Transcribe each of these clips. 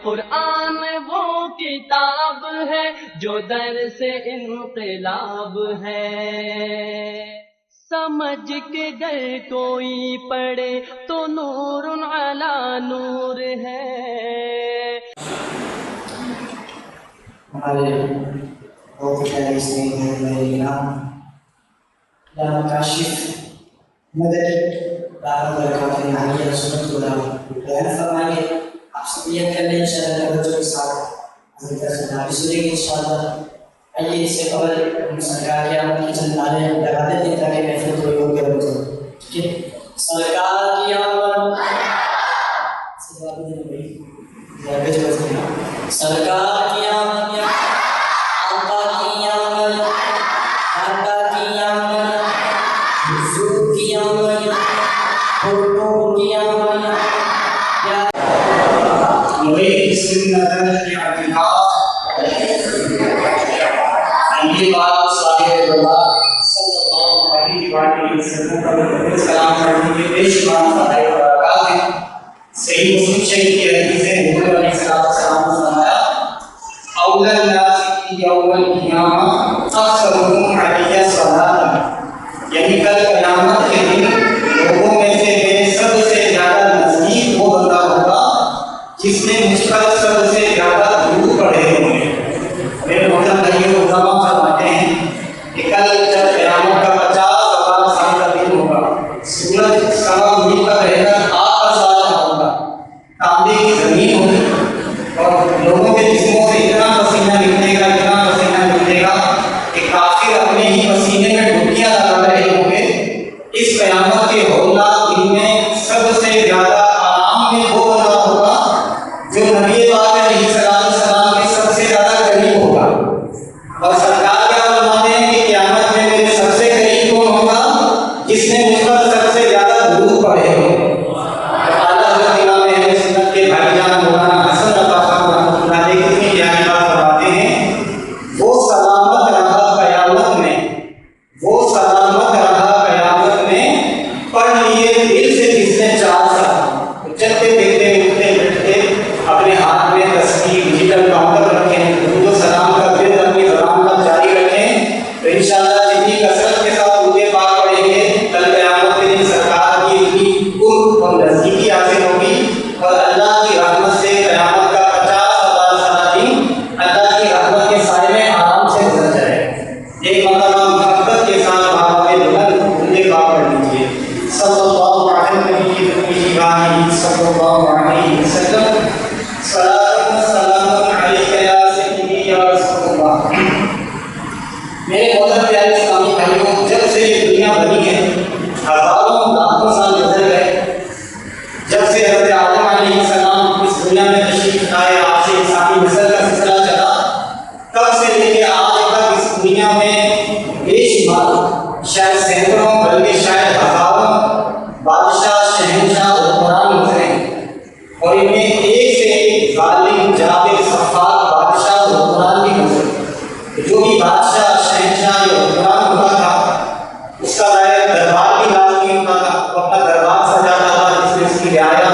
कुरान वो किताब है जो दर से इनकलाब है। समझ के गए कोई पढ़े तो नूरुन अला नूर है। हमारे बहुत प्यारे स्नेह आप सब ये कर लें इंशाअल्लाह बच्चों के साथ इंशाअल्लाह। आइए इससे कबल हम सरकार के आमद की चंद नारे लगा देते हैं ताकि महफिल थोड़ी हो गया हो। ठीक है, सरकार की आमद, सरकार की आमद, आका की आमद, आका की आमद, हुजूर की आमद, हुजूर की आमद। ये बात साहिब सल्लल्लाहु अलैहि वसल्लम का सलाम करने के बेशुमार फ़वाइद और बरक़ात हैं। सही मुस्लिम शरीफ की हदीस है, हुज़ूर अलैहिस्सलाम ने फरमाया अव्वल नास यौमल क़ियामह अक्सरुहुम अलैया सलातन, यानी कल क़यामत के दिन लोगों में से मेरे सबसे ज़्यादा नज़दीक वो बंदा होगा जिसने मुझ पर सबसे ज़्यादा दुरूद पढ़े होंगे। मेरे मोहतरम भाइयों फरमाते हैं कि कल जब क़यामत का 50,000 साल का दिन होगा, सूरज सवा मील का रहेगा, आग का ज्वाला होगा, तांबे की जमीन होगी और लोगों के जिस्मों से इतना पसीना निकलेगा कि काफिर अपने ही पसीने में डुबकियां लगा रहे होंगे। इस क़यामत के हौलनाक दिन में सबसे ज्यादा आराम में वो बंदा होगा जो नबी पाक अलैहिस्सलाम के सबसे ज्यादा करीब होगा। और सरकार क्या फरमाते हैं कि क़यामत में मेरे सबसे करीब कौन होगा? जिसने मुझ पर सबसे ज्यादा दुरूद पढ़े हो। आला हज़रत इमाम अहले सुन्नत के भाईजान मौलाना हसन अता खान रहमतुल्लाह अलैह कितनी प्यारी बात फरमाते हैं, वो सलामत रहा क़यामत में, वो सलामत रहा क़यामत में पढ़ लिए दिल से जिसने 4 साल चलते फिरते उठते बैठते अपने हाथ में तस्बीह डिजिटल काउंटर रखें, दुरूद सलाम का फिर अपनी ज़बान पर जारी रखें, तो इंशाअल्लाह जितनी कसरत के साथ दुरूद पाक पढ़ेंगे कल क़यामत के दिन सरकार की इतनी कुर्ब और नज़दीकी हासिल होगी और अल्लाह की रहमत से क़यामत का 50,000 साल दिन अल्लाह की रहमत के साए में आराम से गुजर जाए। एक मरतबा मोहब्बत के साथ बात में बुलंद दुरूद पाक पढ़ लीजिए। सल्लल्लाहु अलैहि वसल्लम मेरे मोहतरम प्यारे इस्लामी भाइयों, जब से ये दुनिया बनी है हज़ारों लाखों साल गुजर गए। जब से हज़रत आदम अलैहिस्सलाम इस दुनिया में तशरीफ लाए, आपसे इंसानी नस्ल का सिलसिला चला, तब से लेके आज तक इस दुनिया में बेशुमार शायद सैकड़ों बल्कि शायद हज़ारों बादशाह, शहंशाह, हुक्मरान गुजरे और इनमें एक से एक जालिम, जाबिर, सफ़ाक बादशाह, हुक्मरान भी गुजरे। जो भी बादशाह, शहंशाह या हुक्मरान होता था उसका दरबार भी लाजमी होता था, वो अपना दरबार सजाता था जिसमें उसकी रियाया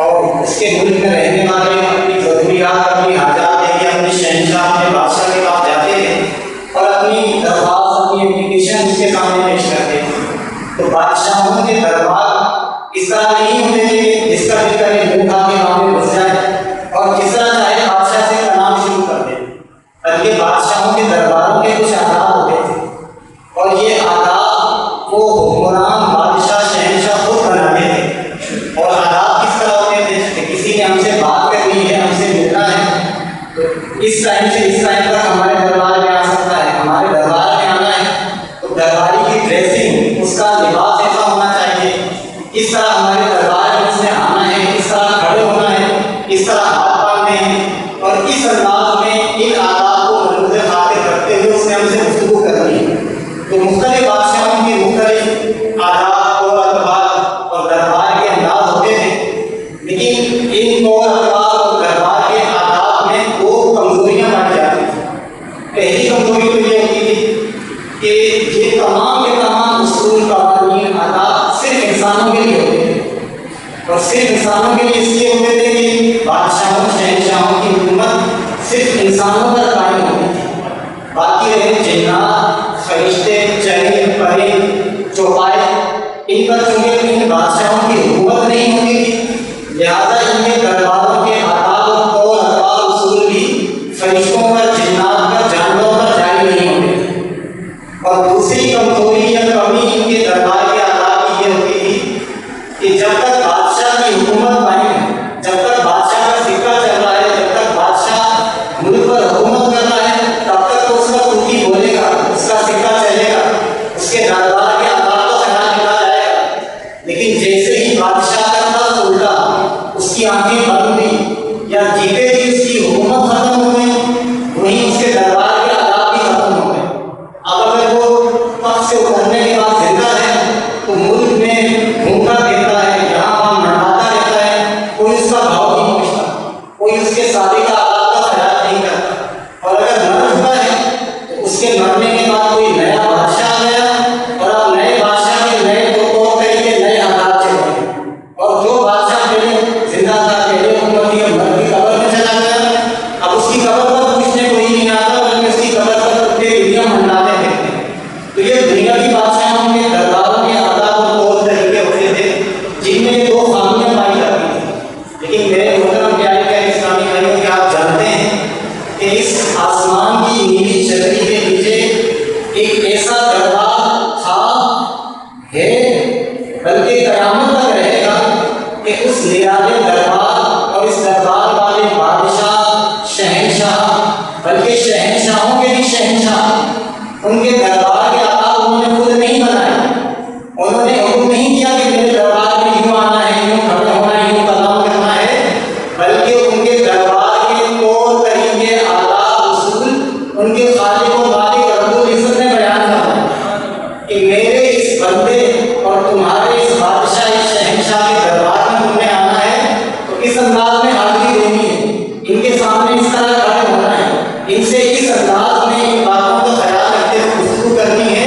और उसके मुल्क में रहने वाले अपनी ज़रूरियात, अपनी हाजात लेके अपने शहंशाह, अपने बादशाह के पास जाते थे और अपनी दरख्वास्त, अपनी एप्लीकेशन उसके सामने पेश करते थे। तो बादशाहों के दरबार इस तरह नहीं होते थे जिसका भी करे मुँह खा के वहाँ में घुस जाए और जिस तरह चाहे बादशाह से कलाम शुरू कर दे, बल्कि बादशाहों के दरबारों के कुछ आदाब होते थे और ये आदाब वो हुक्मरान, बादशाह, शहंशाह खुद बनाते थे। और आदाब किस तरह होते थे कि किसी ने हमसे बात करनी है, हमसे मिलना है तो इस टाइम से इस टाइम तक हमारे दरबार में आ सकता है, हमारे दरबार में आना है तो दरबारी की ड्रेसिंग, उसका लिबास ऐसा होना चाहिए, इस तरह हमारे दरबार में उसने आना है, इस तरह खड़े होना है, इस तरह हाथ बांधने हैं और इस अंदाज में इन आदाब को मद्देनज़र खातिर रखते हुए उसने हमसे गुफ्तगू करनी है। तो मुख्तलिफ बादशाहों के मुख्तलिफ आदाब और अतबार और दरबार के अंदाज होते थे, लेकिन इन और अतबार और दरबार के आदाब में 2 कमजोरियां पाई जाती थी। पहली कमजोरी तो ये होती थी कि ये तमाम के तमाम उसूल, क़वानीन, आदाब सिर्फ इंसानों के लिए होते थे और सिर्फ इंसानों के लिए इसलिए होते थे कि बादशाहों, शहंशाहों की हुकूमत सिर्फ इंसानों पर कायम होती थी, बाकी रहे जिन्नात, फरिश्ते, चरिंद, परिंद, चौपाए, इन पर चूंकि इन बादशाहों की हुकूमत नहीं होती थी, लिहाजा इनके दरबारों के आदाब और अतवार उसूल भी फरिश्तों पर, जिन्नात पर, जानवरों पर जारी नहीं होते थे। और दूसरी कमजोरी या कमी इनके दरबार के आदाब की ये होती थी कि जब तक बादशाह की हुकूमत कायम है, जब तक बादशाह का सिक्का चल रहा है, जब तक बादशाह मुल्क पर हुकूमत कर रहा है, तब तक तो उसका कुर्की बोलेगा, उसका सिक्का चलेगा, उसके दरबार के आदाब का ख्याल रखा जाएगा। लेकिन जैसे ही बादशाह का तख्त उल्टा, उसकी आंखें बंद हुई या जीते ही उसकी हुकूमत खत्म हो गई, वहीं उसके दरबार के आदाब भी खत्म हो गए। अब अगर वो तख्त से उतरने के बाद जिंदा है तो मुल्क में घूमता फिरता है, यहाँ वहाँ मंडराता रहता है, कोई उसका भाव नहीं पूछता, कोई उसके शादी का आदाब का ख्याल नहीं करता। और अगर मर चुका है तो उसके मरने के बाद कोई नया बादशाह आ गया और अब नए बादशाह के नए तौर तरीके, नए आदाब चले। और जो बादशाह पहले जिंदा था, पहले हुकूमत की मर की कब्र में चला गया, अब उसकी कब्र पर पूछने कोई नहीं आता, बल्कि उसकी कब्र पर कुत्ते बिल्लियां मंडराते रहते हैं। तो ये दुनिया की बादशाहों के दरबारों के आदाब और तौर तरीके होते थे जिनमें दो खामियां पाई जाती थी। लेकिन मेरे मोहतरम प्यारे प्यारे इस्लामी भाइयों, क्या आप जानते हैं कि इस आसमान की नीली छतरी के नीचे एक ऐसा दरबार था, है, बल्कि कयामत तक रहेगा कि उस निराले दरबार और इस दरबार वाले बादशाह, शहंशाह, बल्कि शहंशाहों के भी शहंशाह, उनके दरबार के आदाब उन्होंने खुद नहीं बनाए। उन्होंने हुक्म नहीं किया कि मेरे दरबार में यूं आना है, यूं खड़े होना है, यूं कलाम करना है, बल्कि उनके दरबार के तौर तरीके, आदाब, उसूल उनके खालिक और मालिक रब्बुल इज्जत ने बयान किया कि मेरे इस बंदे और तुम्हारे इस बादशाह, इस शहंशाह के दरबार में तुमने आना है तो इस अंदाज में हाजिरी देनी है, इनके सामने इस तरह खड़े होना है, इनसे इस अंदाज में इन बातों का ख्याल रखते हुए गुफ्तगू करनी है।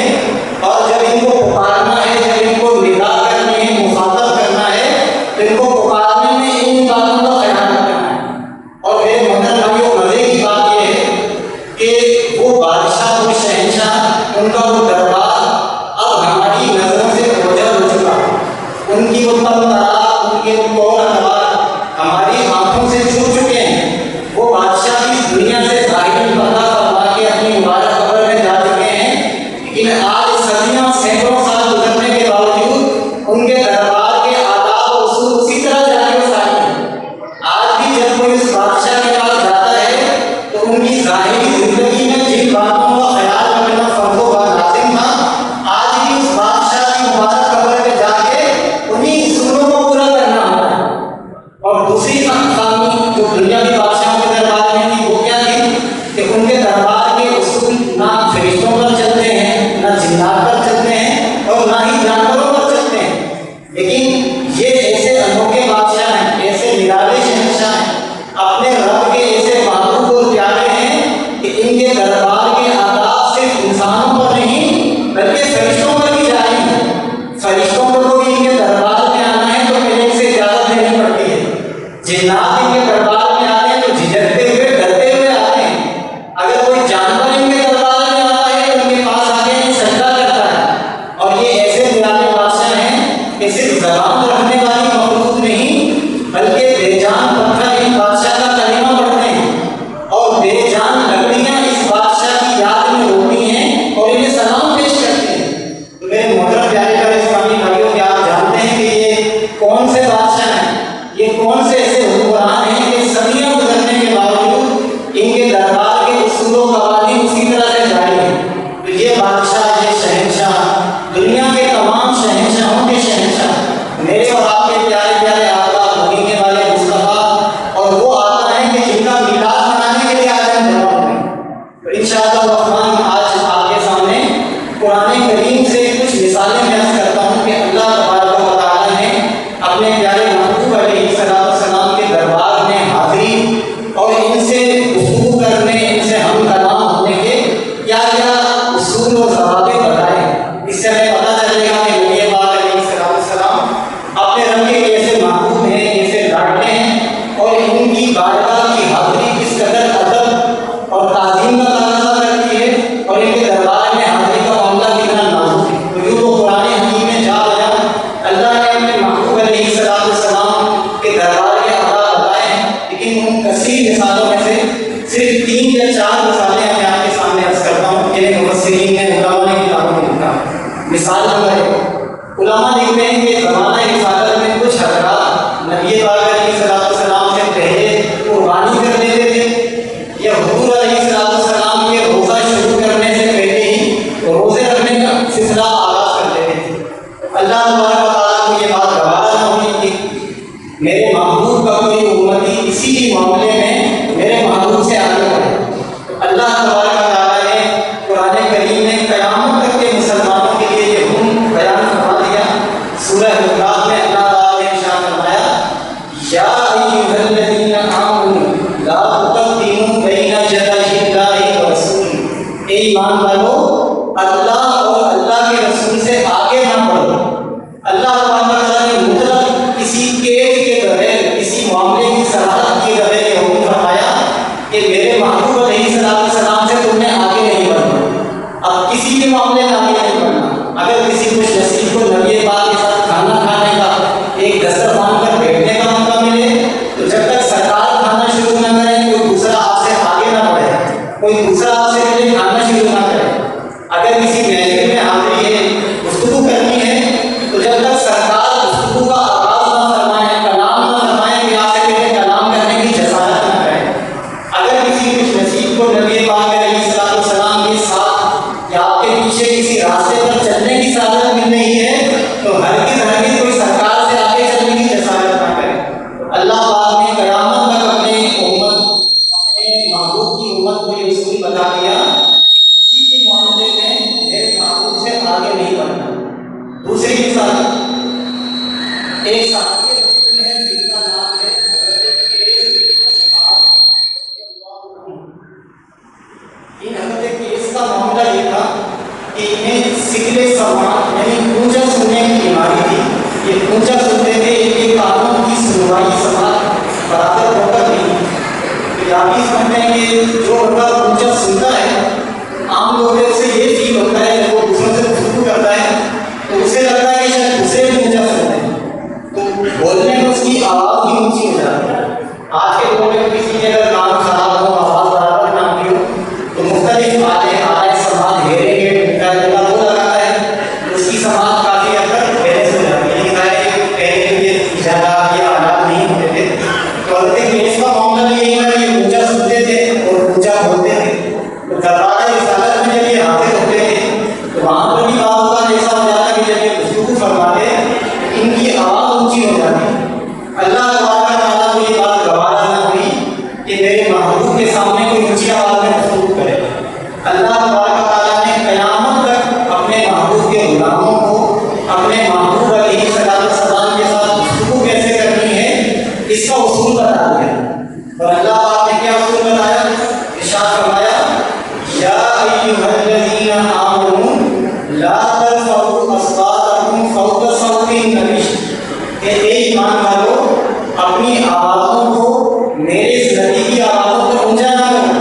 और जब इनको पुकारना है, जब इनको निदा करनी है, मुखातब करना है, तो इनको पुकारने में इन बातों का ख्याल रखना है। और मेरे मोहतरम भाइयों, मजे की बात यह है कि वो बादशाह, वो शहंशाह, उनका वो दरबार अब हमारी नजरों से ओझल हो चुका है। उनकी वो तमतरार, उनके वो तौर तवार हमारी आंखों से छूट चुके हैं। वो बादशाह इस दुनिया से जाहिर पर्दा फरमा के अपनी मुबारक कब्र में जा चुके हैं, लेकिन आज सदियों सैकड़ों साल गुजरने के बावजूद उनके दरबार के आदाब और उसूल उसी तरह जारी और सारी हैं। आज भी जब कोई उस बादशाह के पास जाता है तो उनकी जाहिरी जिंदगी में जिन बातों का ख्याल रखना फर्जो लाजिम था, आज भी उस बादशाह की मुबारक कब्र में जाके उन्हीं उसूलों को पूरा करना होता है। और दूसरी खामी जो दुनिया के बादशाहों के दरबार में थी, वो क्या थी कि उनके दरबार के उसूल ना फरिश्तों पर चलते हैं, ना जिन्नात पर चलते हैं, और ना ही जानवरों पर चलते हैं। लेकिन ये ऐसे अनोखे बादशाह हैं, ऐसे निराले शहंशाह हैं, अपने रब के ऐसे महबूब और प्यारे हैं कि इनके दरबार के आदाब सिर्फ इंसानों पर नहीं बल्कि फरिश्तों पर भी जारी हैं। फरिश्तों को भी इनके दरबार में आना है तो पहले से इजाजत लेनी पड़ती है। जिन्नात इनके दरबार में आते हैं तो झिझकते हुए, डरते हुए आते हैं। अगर कोई जानवर इनके दरबार में आता है तो उनके पास आके सजदा करता है। और ये ऐसे निराले बादशाह हैं कि सिर्फ ज़बान रखने वाली मखलूक नहीं बल्कि बेजान पत्थर इन बादशाह का कलीमा उन कसीर मिसालों में से सिर्फ 3 या 4 मिसालें मैं आपके सामने अर्ज करता हूँ जिन्हें मुफस्सिरीन ने उलमा ने किताबों में लिखा। मिसाल नंबर 1, उलमा लिखते हैं कि ज़माना रिसालत में कुछ हज़रात नबी पाक अलैहिस्सलाम से पहले कुर्बानी कर लेते थे या हुजूर अलैहिस्सलाम के रोज़ा शुरू करने से पहले ही रोज़े रखने का सिलसिला आगाज़ कर लेते थे। अल्लाह तबारक व तआला को ये बात गवारा न हुई कि मेरे महबूब का कोई उम्मती किसी भी मामले में मेरे महबूब से आगे बढ़े। अल्लाह तबारक व तआला ने कुरान करीम में क़यामत तक के मुसलमानों के लिए ये हुक्म बयान फरमा दिया। सूरह हुजरात में अल्लाह ताला ने इरशाद फरमाया, या अय्युहल्लज़ीना आमनू ला तुक़द्दिमू बैना यदायिल्लाहि व रसूलिही, ए ईमान वालो अल्लाह और अल्लाह के रसूल से आगे ना बढ़ो। अल्लाह तबारक व तआला ने मुतलक किसी केस के बगैर किसी मामले की सराहत किए बगैर ये हुक्म फरमाया कि मेरे महबूब अलैहिस्सलाम से तुमने आगे नहीं बढ़ना। अब किसी भी मामले में आगे नहीं बढ़ना। अगर किसी खुश नसीब को नबी पाक के साथ खाना खाने का एक दस्तरखान पर बैठने का मौका मिले तो जब तक सरकार खाना शुरू ना करे कोई दूसरा आपसे आगे ना बढ़े, कोई दूसरा आपसे पहले खाना शुरू ना करे। अगर किसी महफिल में हाजिरी है, गुफ्तगू करनी है, तो जब तक सरकार गुफ्तगू का आगाज ना फरमाए, कलाम ना फरमाए कि आपसे पहले कलाम करने की जसारत ना करे। अगर किसी खुश नसीब को नबी पाक अलैहिस्सलाम के साथ या आपके पीछे किसी रास्ते पर चलने की सादत मिल रही है तो हरगिज़ कोई सरकार से आगे चलने की जसारत ना करे। अल्लाह पाक ने क़यामत तक अपने महबूब की उम्मत को ये उसूल बता दिया, किसी भी मामले में मेरे महबूब से आगे नहीं बढ़ना। दूसरी मिसाल, एक सहाबी रसूल है जिनका नाम है हज़रत क़ैस बिन अशअब रज़ियल्लाहु अन्हु। इन हज़रत क़ैस का मामला ये था कि इन्हें सिकले समान यानी ऊंचा सुनने की बीमारी थी। ये ऊंचा सुनते थे, इनके कानों की सुनवाई समाज बराबर होकर नहीं। आप ही समझते हैं कि जो बंदा ऊंचा सुनता है आम लोगों से ये फील होता है जब वो दूसरों से गुफ्तगू करता है तो उसे लगता है कि शायद उसे ऊंचा सुनता है, तो बोलने में उसकी आवाज़ भी ऊंची हो जाती है। आज के दौर में किसी के अगर कान खराब हो, आवाज़ बराबर ना हो तो मुख्तलिफ आले समाज घेरेंगे, वो लगाता है, उसकी समाज काफ़ी हद तक बहस हो जाती है। पहले के लिए इजाज़त या आलात नहीं होते थे तो इसका मामला यही है कि ऊंचा सुनते थे और ऊंचा बोलते थे। तो दरबार रिसालत में जब ये हाजिर होते थे तो वहाँ पर भी बात ऐसा हो जाता कि जब ये गुफ्तगू फरमाते इनकी आवाज़ ऊंची हो जाती। अल्लाह तबारक व तआला को ये बात गवारा न हुई कि मेरे महबूब के सामने कोई ऊंची आवाज़ में गुफ्तगू करे। अल्लाह तबारक व तआला ने क़यामत तक अपने महबूब के गुलामों को अपने महबूब अलैहिस्सलाम के साथ गुफ्तगू कैसे करनी है इसका उसूल बता दिया। और अल्लाह पाक ने क्या उसूल बताया? इरशाद फरमाया, या अय्युहल्लज़ीना आमनू ला तरफ़ऊ अस्वातकुम फ़ौक़ सौतिन नबी, ए ईमान वालो अपनी आवाज़ों को मेरे नबी की आवाज़ों पर ऊंचा ना करो।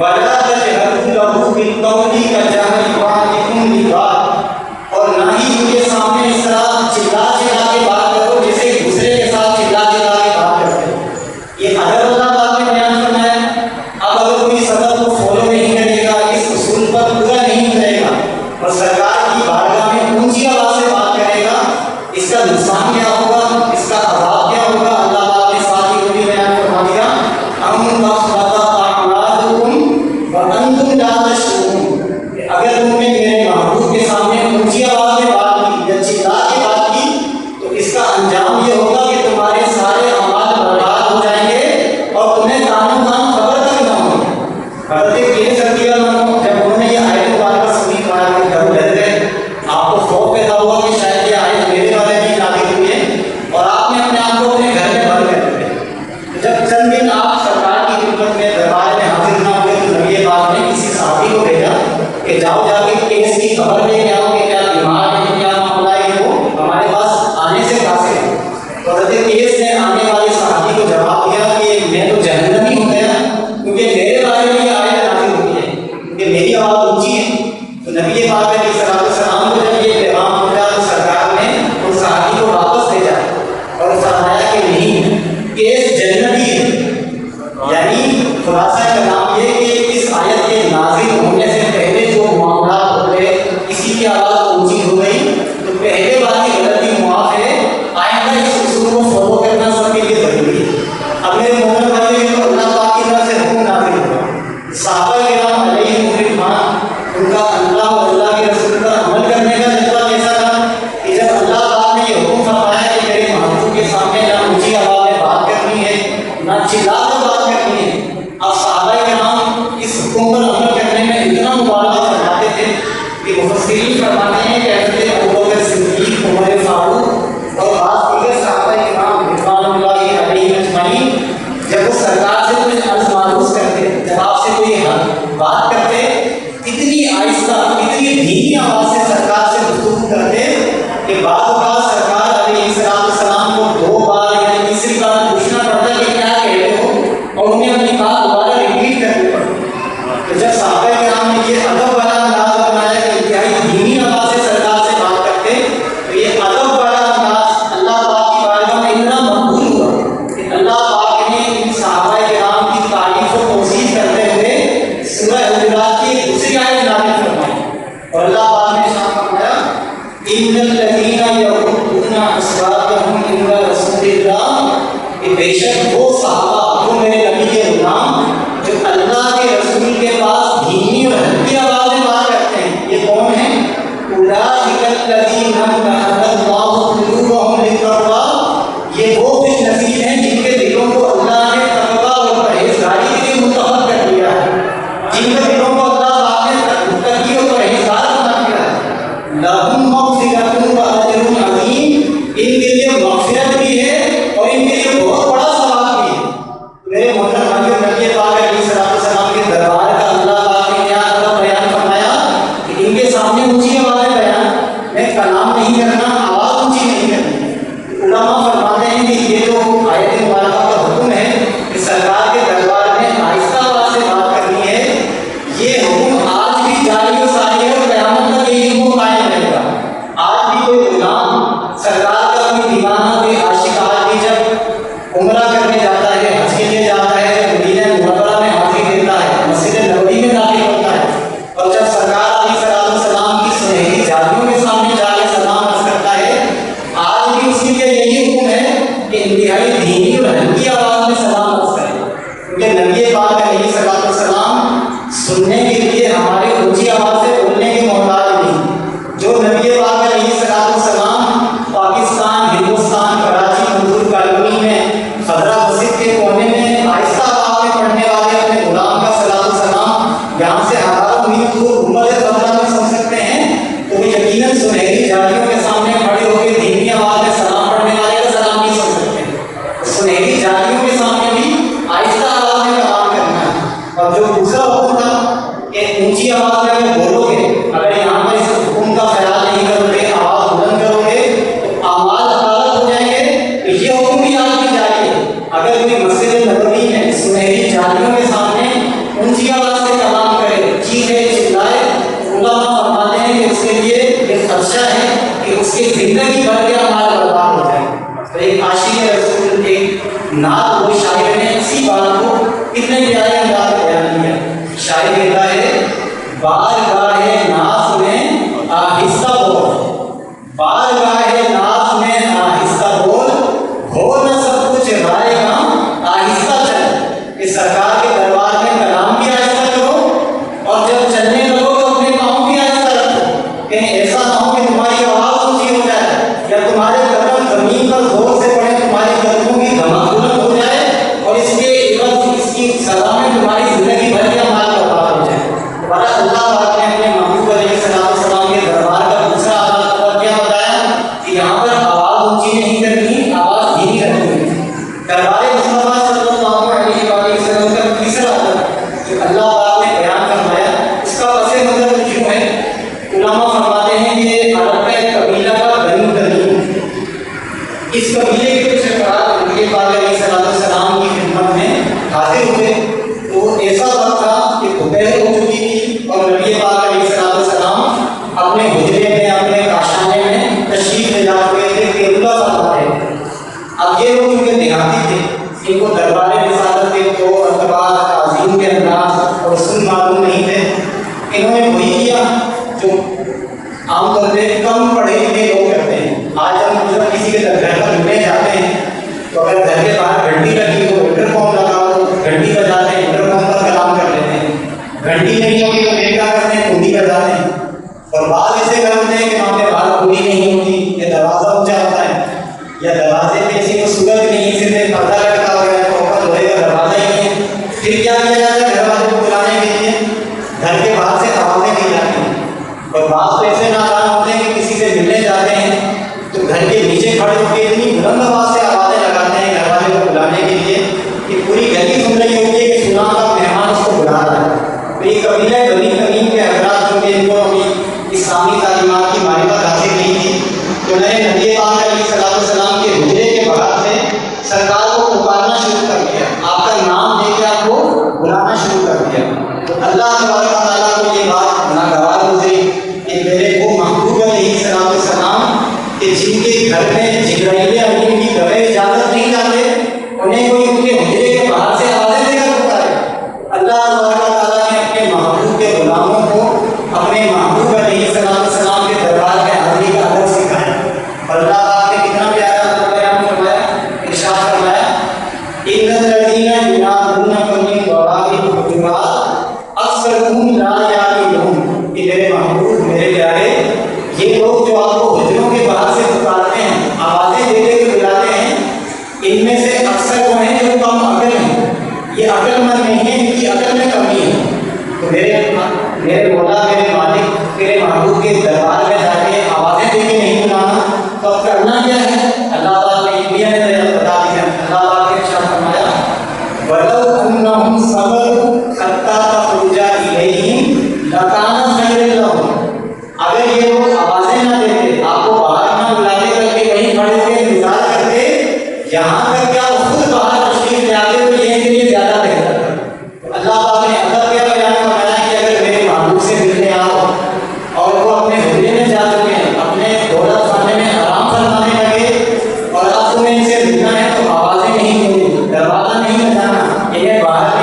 वला तजहरु लहू बिल-क़ौली कजहरि बअदिकुम लिबअद, और ना ही उनके सामने इस तरह चिल्ला चिल्ला के बात करो जैसे एक दूसरे के साथ चिल्ला चिल्ला के बात करते हो। ये अगर अल्लाह पाक ने बयान फरमाया। अब अगर कोई सदर को फॉलो नहीं करेगा, इस उसूल पर पूरा नहीं करेगा और सरकार की बारगाह में ऊंची आवाज़ से बात करेगा, इसका नुकसान क्या होगा, इसका अज़ाब क्या होगा? अल्लाह पाक ने साथ ही वो भी बयान फरमा दिया, अगर तुमने मेरे महबूब के सामने ऊंची आवाज़ में बात की या चिल्ला के बात की तो इसका अंजाम ये होगा कि तुम्हारे सारे अमाल बर्बाद हो जाएंगे और तुम्हें कानून खबर तक ना होगी। हज़रत क़ैस रज़ियल्लाहु अन्हु जब उन्होंने ये आयत मुबारक सुनी तो आप डर गए, आपको खौफ पैदा हुआ कि शायद ये आयत मेरे बारे में नाज़िल हुई है और आपने अपने आप को अपने घर में बंद कर दिया। जब चंद दिन आप सरकार की खिदमत में दरबार में हाजिर ना हुए तो नबी पाक ने किसी सहाबी को भेजा कि जाओ जाके क़ैस की खबर लेके आओ कि क्या बीमार है, क्या मामला है, वो हमारे पास आने से कासे। तो हज़रत क़ैस ने आने वाले सहाबी को जवाब दिया कि मैं तो जहन्नमी हो गया क्योंकि मेरे बारे में ये आयत नाज़िल हुई है, क्योंकि मेरी आवाज़ ऊंची है। तो नबी पाक अलैहिस्सलाम को जब ये पैगाम पहुंचा तो सरकार ने उस सहाबी को वापस भेजा और फरमाया कि नहीं, क़ैस जन्नती है मेरे मोहतरम भाइयों, नबी पाक अलैहिस्सलाम के दरबार का अल्लाह पाक ने क्या बयान फरमाया कि इनके सामने ऊंची आवाज़ में बयान में कलाम नहीं करना, आवाज़ ऊंची नहीं करनी। उलमा फरमाते हैं कि ये जो आयत मुबारका का हुक्म है कि सरकार के दरबार में आहिस्ता आवाज़ से बात करनी है, ये हुक्म आज भी जारी और सारी है और क़यामत तक ये हुक्म कायम रहेगा। आज भी कोई गुलाम सरकार का कोई दीवाना कोई आशिक आज भी जब उम्रा करने जाता है, हज के लिए जाता है, मदीना मुनव्वरा में हाजिरी देता है, मस्जिद नबवी में दाखिल होता है और जब सरकार अलैहिस्सलाम की सुनहरी जालियों के सामने जाके सलाम अर्ज़ करता है, आज भी उसके लिए यही हुक्म है कि इंतहाई धीमी और हल्की आवाज़ में सलाम अर्ज़ करें, क्योंकि नबी पाक अलैहिस्सलाम सुनने के लिए हमारे ऊंची आवाज़ से बोलने के मोहताज नहीं। जो नबी पाक अलैहिस्सलाम पाकिस्तान, हिंदुस्तान, कराची, मंसूर कॉलोनी में खदरा मस्जिद के कोने में आहिस्ता आवाज़ में पढ़ने वाले अपने गुलाम का सलाम यहाँ से हज़ारों मील दूर उम्मत खदरा में सुन सकते हैं, तो वो यकीनन सुनहरी जालियों के सामने खड़े होकर धीमी आवाज़ में सलाम पढ़ने वाले का सलाम नहीं सुन सकते। सुनहरी जालियों के सामने भी आहिस्ता आवाज़ में कलाम करना है। और जो दूसरा हुक्म था कि ऊंची आवाज़ में अगर बोलोगे, अगर यहाँ पर इस हुक्म का ख्याल नहीं करोगे, आवाज़ बुलंद करोगे तो आवाज़ हकारत हो जाएंगे, तो ये हुक्म भी आज भी जारी है। अगर कोई मस्जिद नबवी में सुनहरी जालियों के सामने ऊंची आवाज़ से कलाम करे, चीखे, चिल्लाए, उलमा फरमाते हैं कि उसके लिए ये खदशा है कि उसकी जिंदगी भर के अमाल बर्बाद हो जाए। तो एक आशिक़ रसूल एक नात वो शायर ने इसी बात को कितने प्यारे अंदाज में बयान किया। शायर कहता है, बारगाहे नाज़ में आहिस्ता बोल, बारगाहे नाज़ में आहिस्ता बोल, हो न सब कुछ रायगा आहिस्ता चल। इस सरकार के दरबार में कलाम भी आहिस्ता करो और जब चलने लगो तो अपने पाँव भी आहिस्ता रखो, कहीं ऐसा ना हो कि तुम्हारी आवाज़ ऊंची हो जाए या तुम्हारे कदम ज़मीन पर जोर से पड़े, तुम्हारे कदमों की धमक बुलंद हो जाए और इसके इवज़ इसकी सज़ा में तुम्हारी ज़िंदगी भर के अमाल बर्बाद हो जाए। हमारा अल्लाह पाक ने अपने महबूब अलैहिस्सलाम के दरबार का दूसरा आदत क्या बताया कि यहाँ पर आवाज़ ऊंची नहीं करनी, आवाज़ धीमी करनी है। दरबार मुस्तफ़ा सल्लल्लाहु अलैहि वसल्लम का तीसरा आदत जो अल्लाह पाक ने बयान फरमाया, उसका पसे मंज़र यूँ है, उलमा फरमाते हैं कि अरब का एक कबीला था बनी तमीम। इस कबीले के कुछ अफराद नबी पाक अलैहिस्सलाम की खिदमत में हाजिर हुए, तो ऐसा वक्त था कि दोपहर हो चुकी थी और नबी पाक अलैहिस्सलाम अपने हुजरे में, अपने काशाने में तशरीफ ले जा चुके थे, केबला फरमा रहे थे। अब ये लोग क्योंकि देहाती थे, इनको दरबार रिसालत के तो अतबार ताज़ीम के अंदाज और उसूल मालूम नहीं थे। इन्होंने वही किया जो आमतौर पर कम पढ़े लिखे लोग करते हैं। आज हम जब किसी के घर पर मिलने जाते हैं तो अगर घर के बाहर घंटी लगी हो, इंटरकॉम लगा हो, घंटी बजाते हैं, इंटरकॉम पर कलाम कर लेते हैं। घंटी नहीं होगी तो वे क्या करते हैं, कुंडी बजाते हैं। और बाद ऐसे घर होते हैं कि वहाँ पे बाहर कुंडी नहीं होती, या दरवाज़ा ऊँचा होता है, या दरवाजे पे किसी को सूरज नहीं, सिर्फ पर्दा लटका हुआ है, तो ऊपर लोहे का दरवाज़ा ही नहीं है। फिर क्या किया जाता है, घर वालों को बुलाने के लिए घर के बाहर से आवाज़ें दी जाती हैं। और बात तो ऐसे नादान होते हैं कि किसी से मिलने जाते हैं तो घर के नीचे खड़े होकर इतनी बुलंद आवाज़ से आवाज़ें लगाते हैं घर वाले को बुलाने के लिए कि पूरी गली सुन रही होती है कि सुना का मेहमान उसको बुला रहा है। तो ये कबीला बनी तमीम के अफराद जो कि इनको अभी इस्लामी तालीमात की मारिफत हासिल नहीं थी, तो उन्होंने नबी पाक अलैहिस्सलाम के हुजरे के बाहर से सरकार को पुकारना शुरू कर दिया, आपका नाम लेके आपको बुलाना शुरू कर दिया। तो अल्लाह तबारक व तआला को ये बात नागवार गुजरी कि मेरे वो महबूब अलैहिस्सलाम कि जिनके घर में जिब्राइल अमीन की दवे इजाज़त नहीं जाते, उन्हें कोई उनके हुजरे के बाहर से आवाज़ें देकर पुकारे। अल्लाह तबारक व तआला ने अपने महबूब के गुलामों को अपने महबूब अलैहिस्सलाम के दरबार में हाज़िरी का अदब सिखाया। अल्लाह पाक ने कितना प्यारा बयान फरमाया, इरशाद फरमाया, इन्नल्लज़ीना युनादूनका मिन वराइल हुजुरात अक्सरुहुम ला याक़िलून। कि मेरे महबूब, मेरे प्यारे, ये लोग जो आपको हुजरों के बाहर से पुकारते हैं, आवाज़ें देते हुए बुलाते हैं, इनमें से अक्सर वो हैं जो कम अकल हैं, ये अकलमंद नहीं है, इनकी अकल में कमी है। तो मेरे मौला, मेरे मालिक, मेरे महबूब के दरबार में जाके आवाज़ें देके नहीं बुलाना, तो अब करना क्या है? अल्लाह पाक ने ये भी हमें बता दिया। अल्लाह पाक ने इरशाद फरमाया, वलौ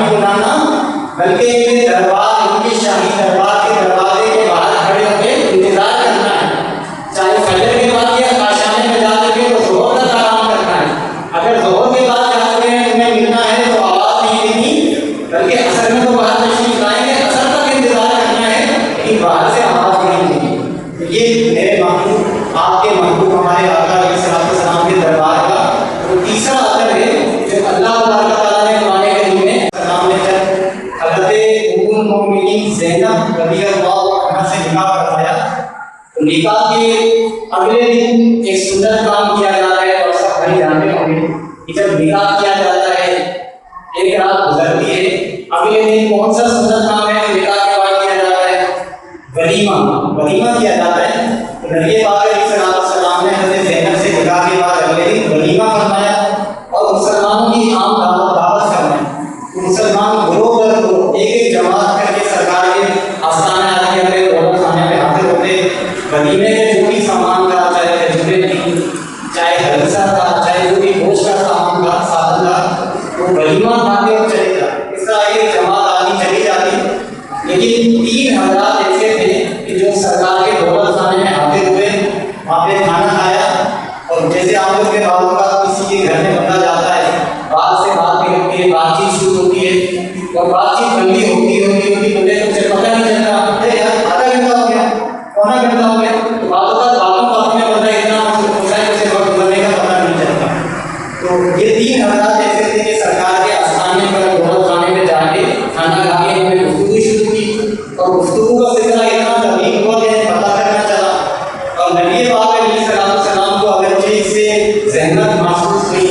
नहीं बुलाना, बल्कि इनके दरबार, इनके शाही दरबार के दरवाजे के बाहर खड़े होकर इंतजार करना है। चाहे फजर के बाद या आशाने में जा सके तो ज़ोहर का आराम करना है। अगर ज़ोहर के बाद जा सके तुम्हें मिलना है तो आवाज़ नहीं देनी, बल्कि असर में तो बाहर तशरीफ लाएंगे, असर तक इंतजार करना है, लेकिन बाहर से आवाज़ नहीं देनी। ये मेरे महबूब, आपके महबूब हमारे आका अलैहिस्सलाम के दरबार का वो तीसरा असर है जो अल्लाह तआला ने कुरान करीम में सामने जब हज़रत उम्मुल मोमिनीन ज़ैनब रज़ियल्लाहु अन्हा से निकाह करवाया, तो निकाह के अगले दिन एक सुन्नत काम किया जा रहा है। और सब भाई जानते होंगे कि जब निकाह किया जाता है, एक रात गुजरती है, अगले दिन कौन सा सुन्नत काम है निकाह के बाद किया जाता है? वलीमा, वलीमा किया जाता है। तो नबी पाक अलैहिस्सलाम ने हज़रत ज़ैनब से निकाह के बाद अगले दिन वलीमा फरमाया और मुसलमानों की आम दावत करना। मुसलमान ग्रोह दर ग्रोह एक जमात करके सरकार के आस्थाने आके अपने दौलत खाने पे हाजिर होते। वलीमे के जो भी सामान था, चाहे खजूरें थी, चाहे हलसा था, चाहे जो भी गोश्त का सामान था, साधन था, वो वलीमा खाते और चले जाते। इस तरह एक जमात आदमी चली जाती। लेकिन 3000 ऐसे थे कि जो सरकार के दौलत खाने में हाजिर हुए, वहाँ पे खाना खाया। और जैसे आप लोग के बालों का किसी के घर में बंदा जाता है, बात से बात नहीं होती है, बातचीत शुरू होती है और बातचीत बंदी होती बोले तो उसे पता नहीं चलता, अरे यार आधा घंटा हो गया, पौना घंटा हो गया, तो बातों में बंदा इतना होता है उसे वक्त गुजरने का पता नहीं चलता। तो ये 3000 ऐसे थे कि सरकार के आस्थाने पर दौलत खाने में जाके खाना खा के उन्होंने गुफ्तगू शुरू की और गुफ्तगू का सिलसिला इतना तवील हुआ कि पता करना चला। और नबी पाक अलैहिस्सलाम को अगरचे इससे ज़हमत महसूस हुई,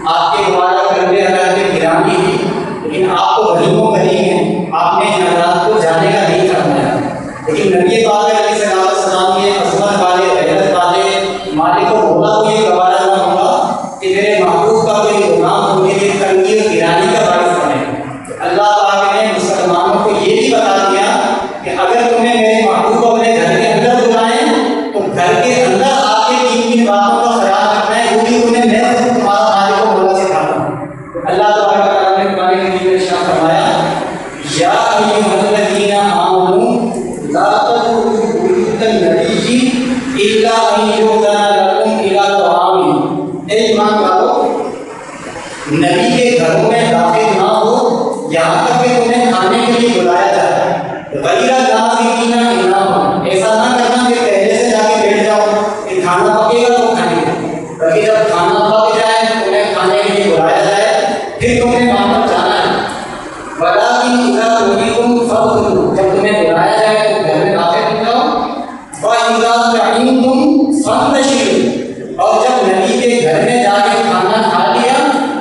आपके मुबारक करने अगर के गिरानी थी, लेकिन आप तो वलीमों करी हैं, आपने इन हज़रात को जाने का नहीं करना है। लेकिन नबी पाक अलैहिस्सलाम के अज़मत वाले, गैरत वाले मालिक को बोला तो ये गवारा ना होगा कि मेरे महबूब का कोई गुलाम उनके लिए तंगी और गिरानी का बाइस बने। अल्लाह पाक ने मुसलमानों को ये भी बता दिया कि अगर तुम्हें मेरे महबूब को अपने घर के अंदर बुलाएं तो घर के अंदर आके किन बातों का ख्याल रखना है, वो भी तुम्हें मैं तुम्हारा मालिक को बोला सिखाता हूँ। अल्लाह तआला ने कुरान करीम में इरशाद फरमाया, या अय्युहल्लज़ीना आमनू ला तदखुलू बुयूतन नबी इल्ला अन युज़ना लकुम इला तआमिन। ए ईमान वालों, नबी के घरों में दाखिल ना हो यहाँ तक कि तुम्हें खाने के लिए बुलाया जाए। गैर नाज़िरीना इनाम, ऐसा ना करना कि पहले से जाके बैठ जाओ कि खाना पकेगा तो खाएंगे, बल्कि जब खाना पक जाए तुम्हें खाने के लिए बुलाया जाए, फिर तुम्हें वापस जाना है। वलाकिन इज़ा दुईतुम फदखुलू, जब तुम्हें बुलाया जाए तो घर में दाखिल हो जाओ। व इज़ा तईमुम फंतशिरू, और जब नबी के घर में जाके खाना खा लिया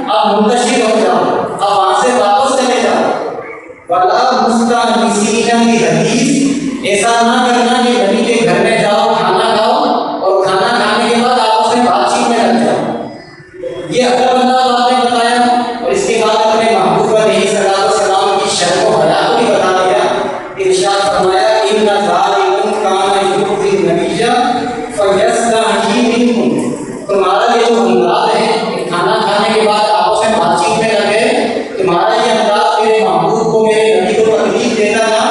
अब मुंतशिर हो जाओ, अब वहाँ से वापस चले जाओ। वला मुस्तअनिसीना की हदीस, ऐसा ना करना कि नबी के घर में जाओ, खाना खाओ और खाना खाने के बाद आपस में बातचीत में लग जाओ। ये अदब अल्लाह ने बताया और इसके बाद अपने महबूब अलैहिस्सलाम की शर्म व हया को भी बता दिया। इरशाद फरमाया, इन्ना ज़ालिकुम काना युज़ी नबिय्या फयस्तही मिनकुम, तुम्हारा ये जो अंदाज है कि खाना खाने के बाद आपस में बातचीत में लगे, तुम्हारा ये अंदाज मेरे महबूब को, मेरे नबी को तकलीफ देता था,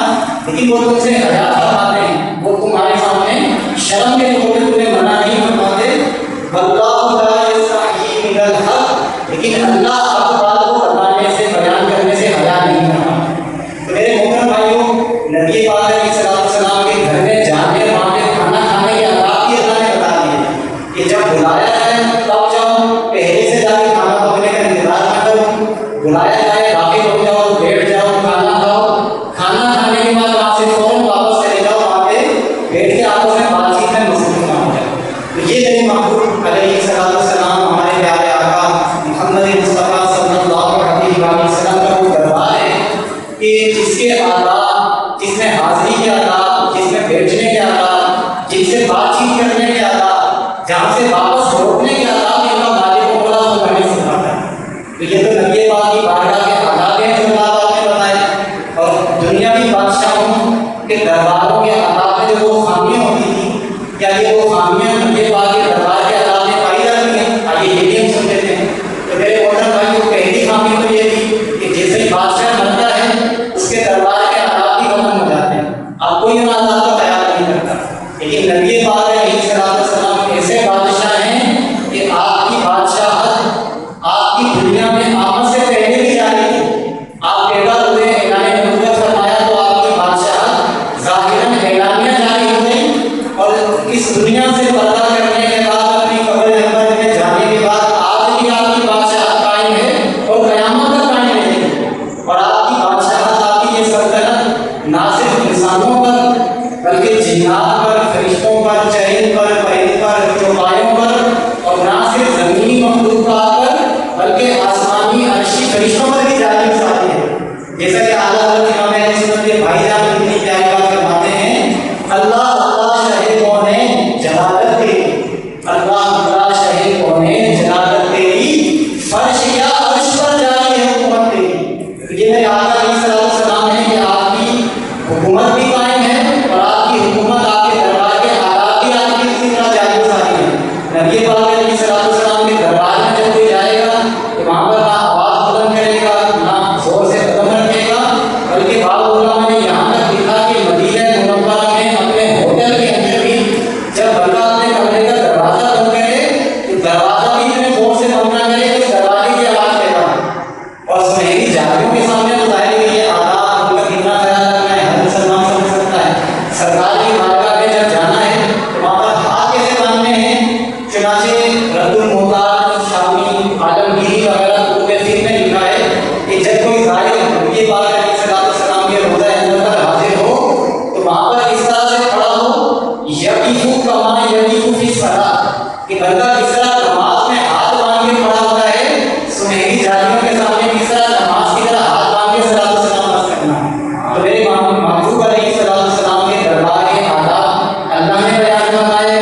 लेकिन वो तुमसे हया फरमाते हैं, वो तुम्हारे सामने शर्म के तौर पे तुम्हें मना नहीं फरमाते। वल्लाहु ला यस्तही मिनल हक़, लेकिन अल्लाह हक़ बात को बताने से, बयान करने से हया नहीं करता। तो मेरे मोहतरम भाइयों, नबी पाक अलैहिस्सलाम के घर में जाके वहाँ पे खाना खाने के आदाब भी अल्लाह ने बता दिए कि जब बुलाया जाए तब जाओ, पहले से जाके खाना पकने का इंतजार न करो। बुलाया जाए दाखिल हो जाओ, बैठ जाओ, खाना खाओ, खाना खाने के बाद वहाँ से फौरन वापस चले जाओ, वहाँ पे बैठ के आपस में बातचीत में मसरूफ हो जाओ। तो ये मेरे महबूब अलैहिस्सलाम हमारे प्यारे आका मुहम्मद मुस्तफ़ा सल्लल्लाहु अलैहि वसल्लम का वो दरबार है कि जिसके आदाब, जिसमें हाजिरी के आदाब, जिसमें बैठने के आदाब, जिनसे बातचीत करने के आदाब, जहाँ से वापस लौटने के आदाब इनका मालिक को बोला तो हमें सिखाता है। तो ये तो नबी पाक की बारगाह के आदाब हैं जो अल्लाह पाक ने बताए। और दुनियावी बादशाहों के दरबारों के आदाब में जो वो खामियाँ होती थी, क्या ये वो खामियाँ नबी पाक के दरबार के आदाब में पाई जाती हैं? आइए ये भी हम समझते हैं। तो मेरे मोहतरम भाई, पहली खामी तो ये थी कि जैसे बादशाह जैसा कि आला हज़रत इमाम अहले सुन्नत के भाईजान इतनी प्यारी बात फरमाते हैं, अल्लाह अल्लाह शाहे कौने जलालत तेरी, अल्लाह अल्लाह शाहे कौने जलालत तेरी, फर्श क्या अर्श पर जारी है हुकूमत तेरी। ये मेरे आका अलैहिस्सलाम है कि आपकी हुकूमत भी कायम है और आपकी हुकूमत आपके दरबार के हालात भी आपकी इसी तरह जारी सारी है। नबी पाक अलैहिस्सलाम के दरबार में जब कोई जाएगा तो वहाँ पर ना आवाज़ बुलंद करेगा, ना जोर से कदम रखेगा, बल्कि बाद उलमा ने यहाँ तक लिखा कि मदीना मुनव्वरा में अपने होटल के अंदर भी जब बंदा अपने कमरे का दरवाजा बंद करे तो दरवाजा भी इतने जोर से बंद ना करे कि दरवाजे की आवाज़ पैदा हो। और सुनहरी जालियों के सामने तो जाहिर है ये आदाब उनका कितना ख्याल रखना है हर मुसलमान समझ सकता है। सरकार की बारगाह में जब जाना है तो वहाँ पर हाथ कैसे बांधने हैं, चुनाचे रद्दुल मोहताज शामी आलमगीरी वगैरह कुतुब में लिखा है कि जब कोई जाहिर नबी पाक अलैहिस्सलाम के रोज़ा अंदर पर हाजिर हो तो वहाँ पर इस तरह से खड़ा हो, यकीफु कमा यकीफु फी सलात, कि बंदा इस तरह नमाज में हाथ बांध के खड़ा होता है, सुनहरी जालियों के सामने इस तरह नमाज की तरह हाथ बांध के सलात सलाम बस करना है। तो मेरे महबूब अलैहिस्सलाम के दरबार के आदाब अल्लाह ने बयान फरमाए,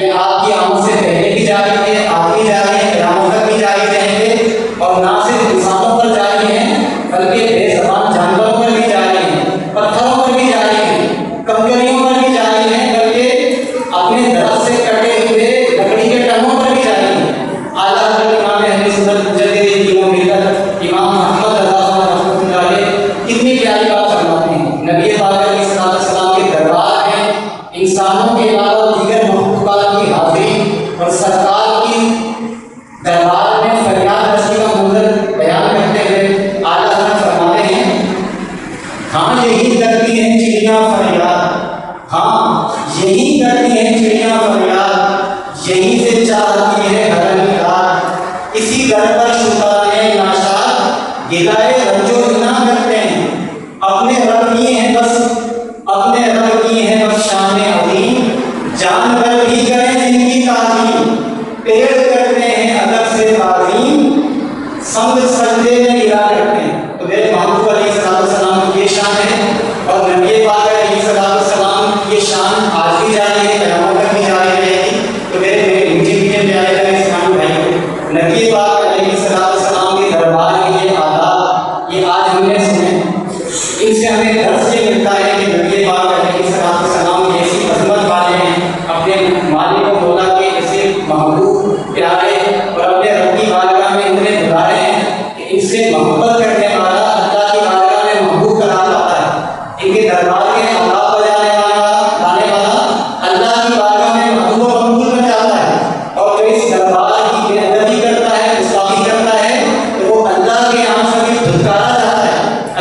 ये आपकी आमद से पहले भी जारी थे, आज भी जारी है, क़यामत तक भी जारी रहेंगे। और ना सिर्फ इंसानों पर जारी हैं बल्कि बेज़बान जानवरों पर भी जारी हैं, पत्थरों पर भी जारी हैं, कंकरियों पर भी जारी हैं, बल्कि अपने दरख्त से कटे हुए लकड़ी के टनों पर भी जारी हैं। आला हज़रत इमाम अहले सुन्नत मुजद्दिद दीन मिल्लत इमाम अहमद रज़ा रहमतुल्लाह अलैह कितनी प्यारी बात फरमाते हैं। नबी पाक अलैहिस्सलाम के दरबार में इंसानों के अलावा दीगर मखलूक़ात की हाज़िरी और सरकार की दरबार में फरियाद रसी का मंजर बयान करते हुए आला हज़रत फरमाते हैं, हाँ यही करती हैं चिड़ियाँ फरियाद, हाँ यही करती हैं चिड़ियाँ फरियाद, यहीं से चाहती है हर निगाह, इसी घर पर शुक्राने नाशाद गिलाए रंजो ना करते हैं, अपने रब की हैं बस, अपने रब की हैं बस शान अज़ीम, जानवर भी करें जिनकी ताज़ीम, पेड़ करते हैं अदब से ताज़ीम, संग सजदे में गिरा करते हैं। तो मेरे महबूब अलैहिस्सलाम की ये शान है और नबी पाक अलैहिस्सलाम की ये शान आज भी जारी है, क़यामत तक भी जारी रहेगी। तो मेरे मीठे प्यारे इस्लामी भाइयों, नबी पाक अलैहिस्सलाम के दरबार के ये आदाब ये आज हमने सुने, इनसे हमें दर्स ये मिलता है कि नबी पाक अलैहिस्सलाम ऐसी अज़मत वाले हैं, अपने मालिक व मौला के ऐसे महबूब प्यारे और अपने रब की बारगाह में इतने बुलाए हैं कि इनसे मोहब्बत करने वाला अल्लाह की बारगाह में महबूब करार पाता है। इनके दरबार के आदाब बजाने वाला अल्लाह की बारगाह में महबूब व मकबूल बन जाता है। और जो इस दरबार की बेअदबी करता है, गुस्ताखी करता है, तो वो अल्लाह के यहाँ से भी धुतकारा जाता है।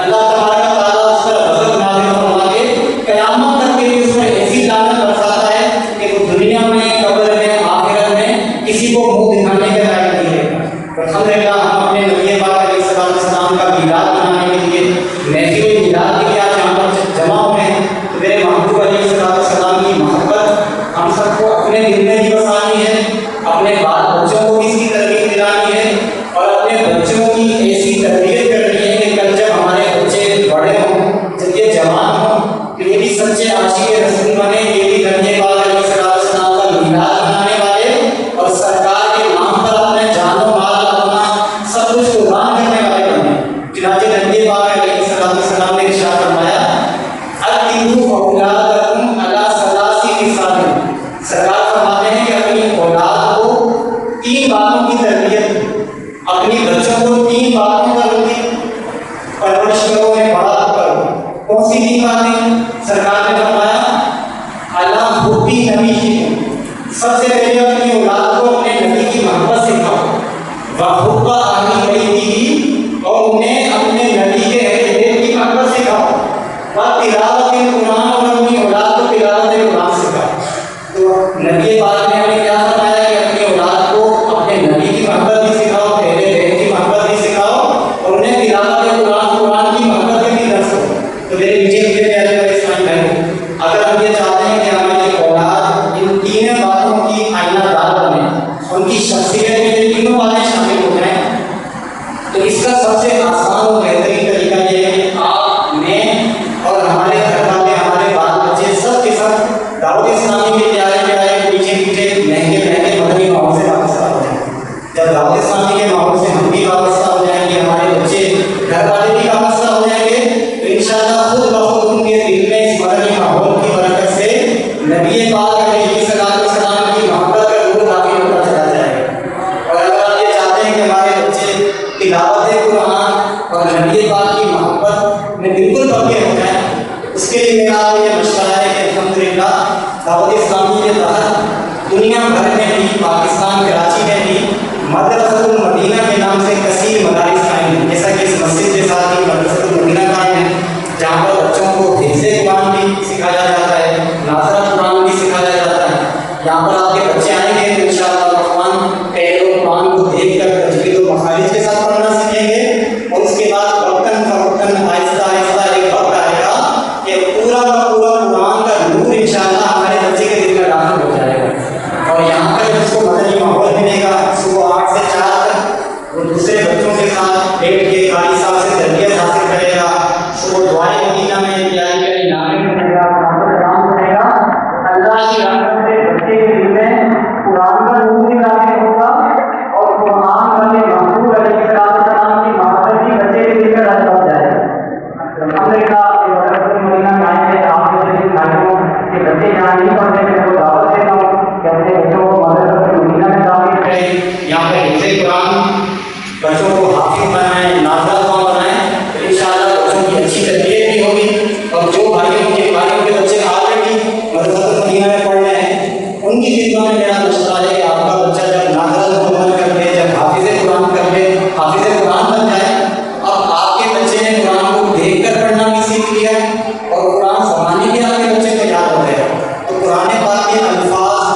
अल्लाह तबारक व तआला उस पर गज़ब नाज़िल फरमा के क़यामत तक के लिए उस पर ऐसी लानत बरसाता है कि वो दुनिया में, कब्र में, आखिरत में किसी को मुंह दिखाने के लायक नहीं रहेगा। अल्हम्दुलिल्लाह हम अपने नबी पाक अलैहिस्सलाम का मीलाद मनाने के लिए, महफ़िल मीलाद के लिए आज यहाँ पर जमा हुए हैं। तो मेरे महबूब अलैहिस्सलाम की मोहब्बत हम सबको अपने दिल में भी बसानी है, अपने बाल बच्चों को भी इसकी तरबियत दिलानी है और अपने बच्चों की ऐसी तरबियत करनी है कि कल जब हमारे बच्चे बड़े हों, जब ये जवान हों, तो ये भी सच्चे आशिक़ रसूल बने, ये भी नबी पाक अलैहिस्सलाम का मीलाद मनाने वाले और सरकार के नाम पर अपने जान और माल अपना सब कुछ कुर्बान करने वाले बने। चुनांचे नबी पाक अलैहिस्सलाम ने इरशाद फरमाया, अद्दिबू औलादकुम अला सलासी खिसालिन, सरकार फरमाते हैं कि अपनी औलाद को 3 बातों की तरबियत, अपनी बच्चों को 3 बातों पर उनकी परवरिश करो, उन्हें बड़ा करो। कौन सी 3 बातें? सरकार ने फरमाया, अला हुब्बी नबी, सबसे पहले अपनी औलाद को अपने नबी की मोहब्बत सिखाओ, व हुब्बा अहली बैतिही, और उन्हें अपने नबी के अहले बैत की मोहब्बत सिखाओ, व तिलावत कुरान, और अपनी औलाद को तिलावत कुरान सिखाओ। तो नबी पाक ने हमें क्या फरमाया कि अपनी औलाद को अपने नबी की मोहब्बत भी सिखाओ, अहले बैत की मोहब्बत भी सिखाओ और उन्हें तिलावत कुरान की मोहब्बत भी दर्ज करो। तो मेरे नीचे प्यारे इस्लामी भाइयों, अगर हम ये चाहते हैं कि हमारी औलाद इन 3 बातों की आईनादार बने, उनकी शख्सियत में ये 3 बातें शामिल हो जाएं, तो इसका सबसे आसान और बेहतरीन तरीका ये है कि में बिल्कुल पक्के हो जाए। उसके लिए मेरा ये मशवरा है कि अल्हम्दुलिल्लाह दावत इस्लामी के तहत दुनिया भर में भी, पाकिस्तान कराची में भी मदरसतुल मदीना के नाम से कसीर मदारिस कायम हैं। जैसा कि इस मस्जिद के साथ ही मदरसतुल मदीना कायम है, जहाँ पर बच्चों को हिफ्ज़े कुरान भी सिखाया जाता है, नाज़रा कुरान भी सिखाया जाता है। यहाँ पर आपके बच्चे आएंगे तो इंशाअल्लाह रहमान पहले कुरान को देखकर तजवीद और मखारिज के साथ पढ़ना सीखेंगे, और उसके बाद वक्तन फवक्तन आहिस्ता आहिस्ता एक वक्त आएगा कि पूरा का पूरा कुरान का नूर इंशाअल्लाह हमारे बच्चे के दिल में दाखिल हो जाएगा। और यहाँ पर उसको मदनी माहौल मिलेगा, सुबह 8 से 4 तक वो दूसरे बच्चों के साथ बैठ के कारी साहब से तरबियत हासिल करेगा, सुबह दुआए मदीना में तैयारी करेगा, नारे पढ़ेगा, सलाम पढ़ेगा। अल्लाह की रहमत से बच्चे के दिल में कुरान का नूर भी दाखिल होगा और कुरान वाले महबूब अलैहिस्सलाम की मोहब्बत भी बच्चे के दिल में दाखिल हो जाएगी। अल्हम्दुलिल्लाह ये मदरसतुल मदीना कायम है। आप जैसे भाइयों के बच्चे यहाँ नहीं पढ़ते थे, वो दावत देता हूँ कि अपने बच्चों को मदरसतुल मदीना में दाखिल करें। यहाँ पे हिफ्ज़े कुरान बच्चों को हाफिज़ बनाएं, नाज़रा कुरान बनाएं, तो इंशाअल्लाह बच्चों की अच्छी तरबियत भी होगी। और जो भाइयों के बच्चे ऑलरेडी मदरसतुल मदीना में पढ़ रहे हैं, उनकी खिदमत में मेरा मशवरा है कि आपका बच्चा जब नाज़रा मुकम्मल कर ले, जब हाफिज़े कुरान कर ले, हाफिज़े कुरान बन जाए, अब आपके बच्चे ने कुरान को देखकर पढ़ना भी सीख लिया और कुरान ज़माने के आपके बच्चे को याद हो गया। तो कुरान पाक के अल्फाज,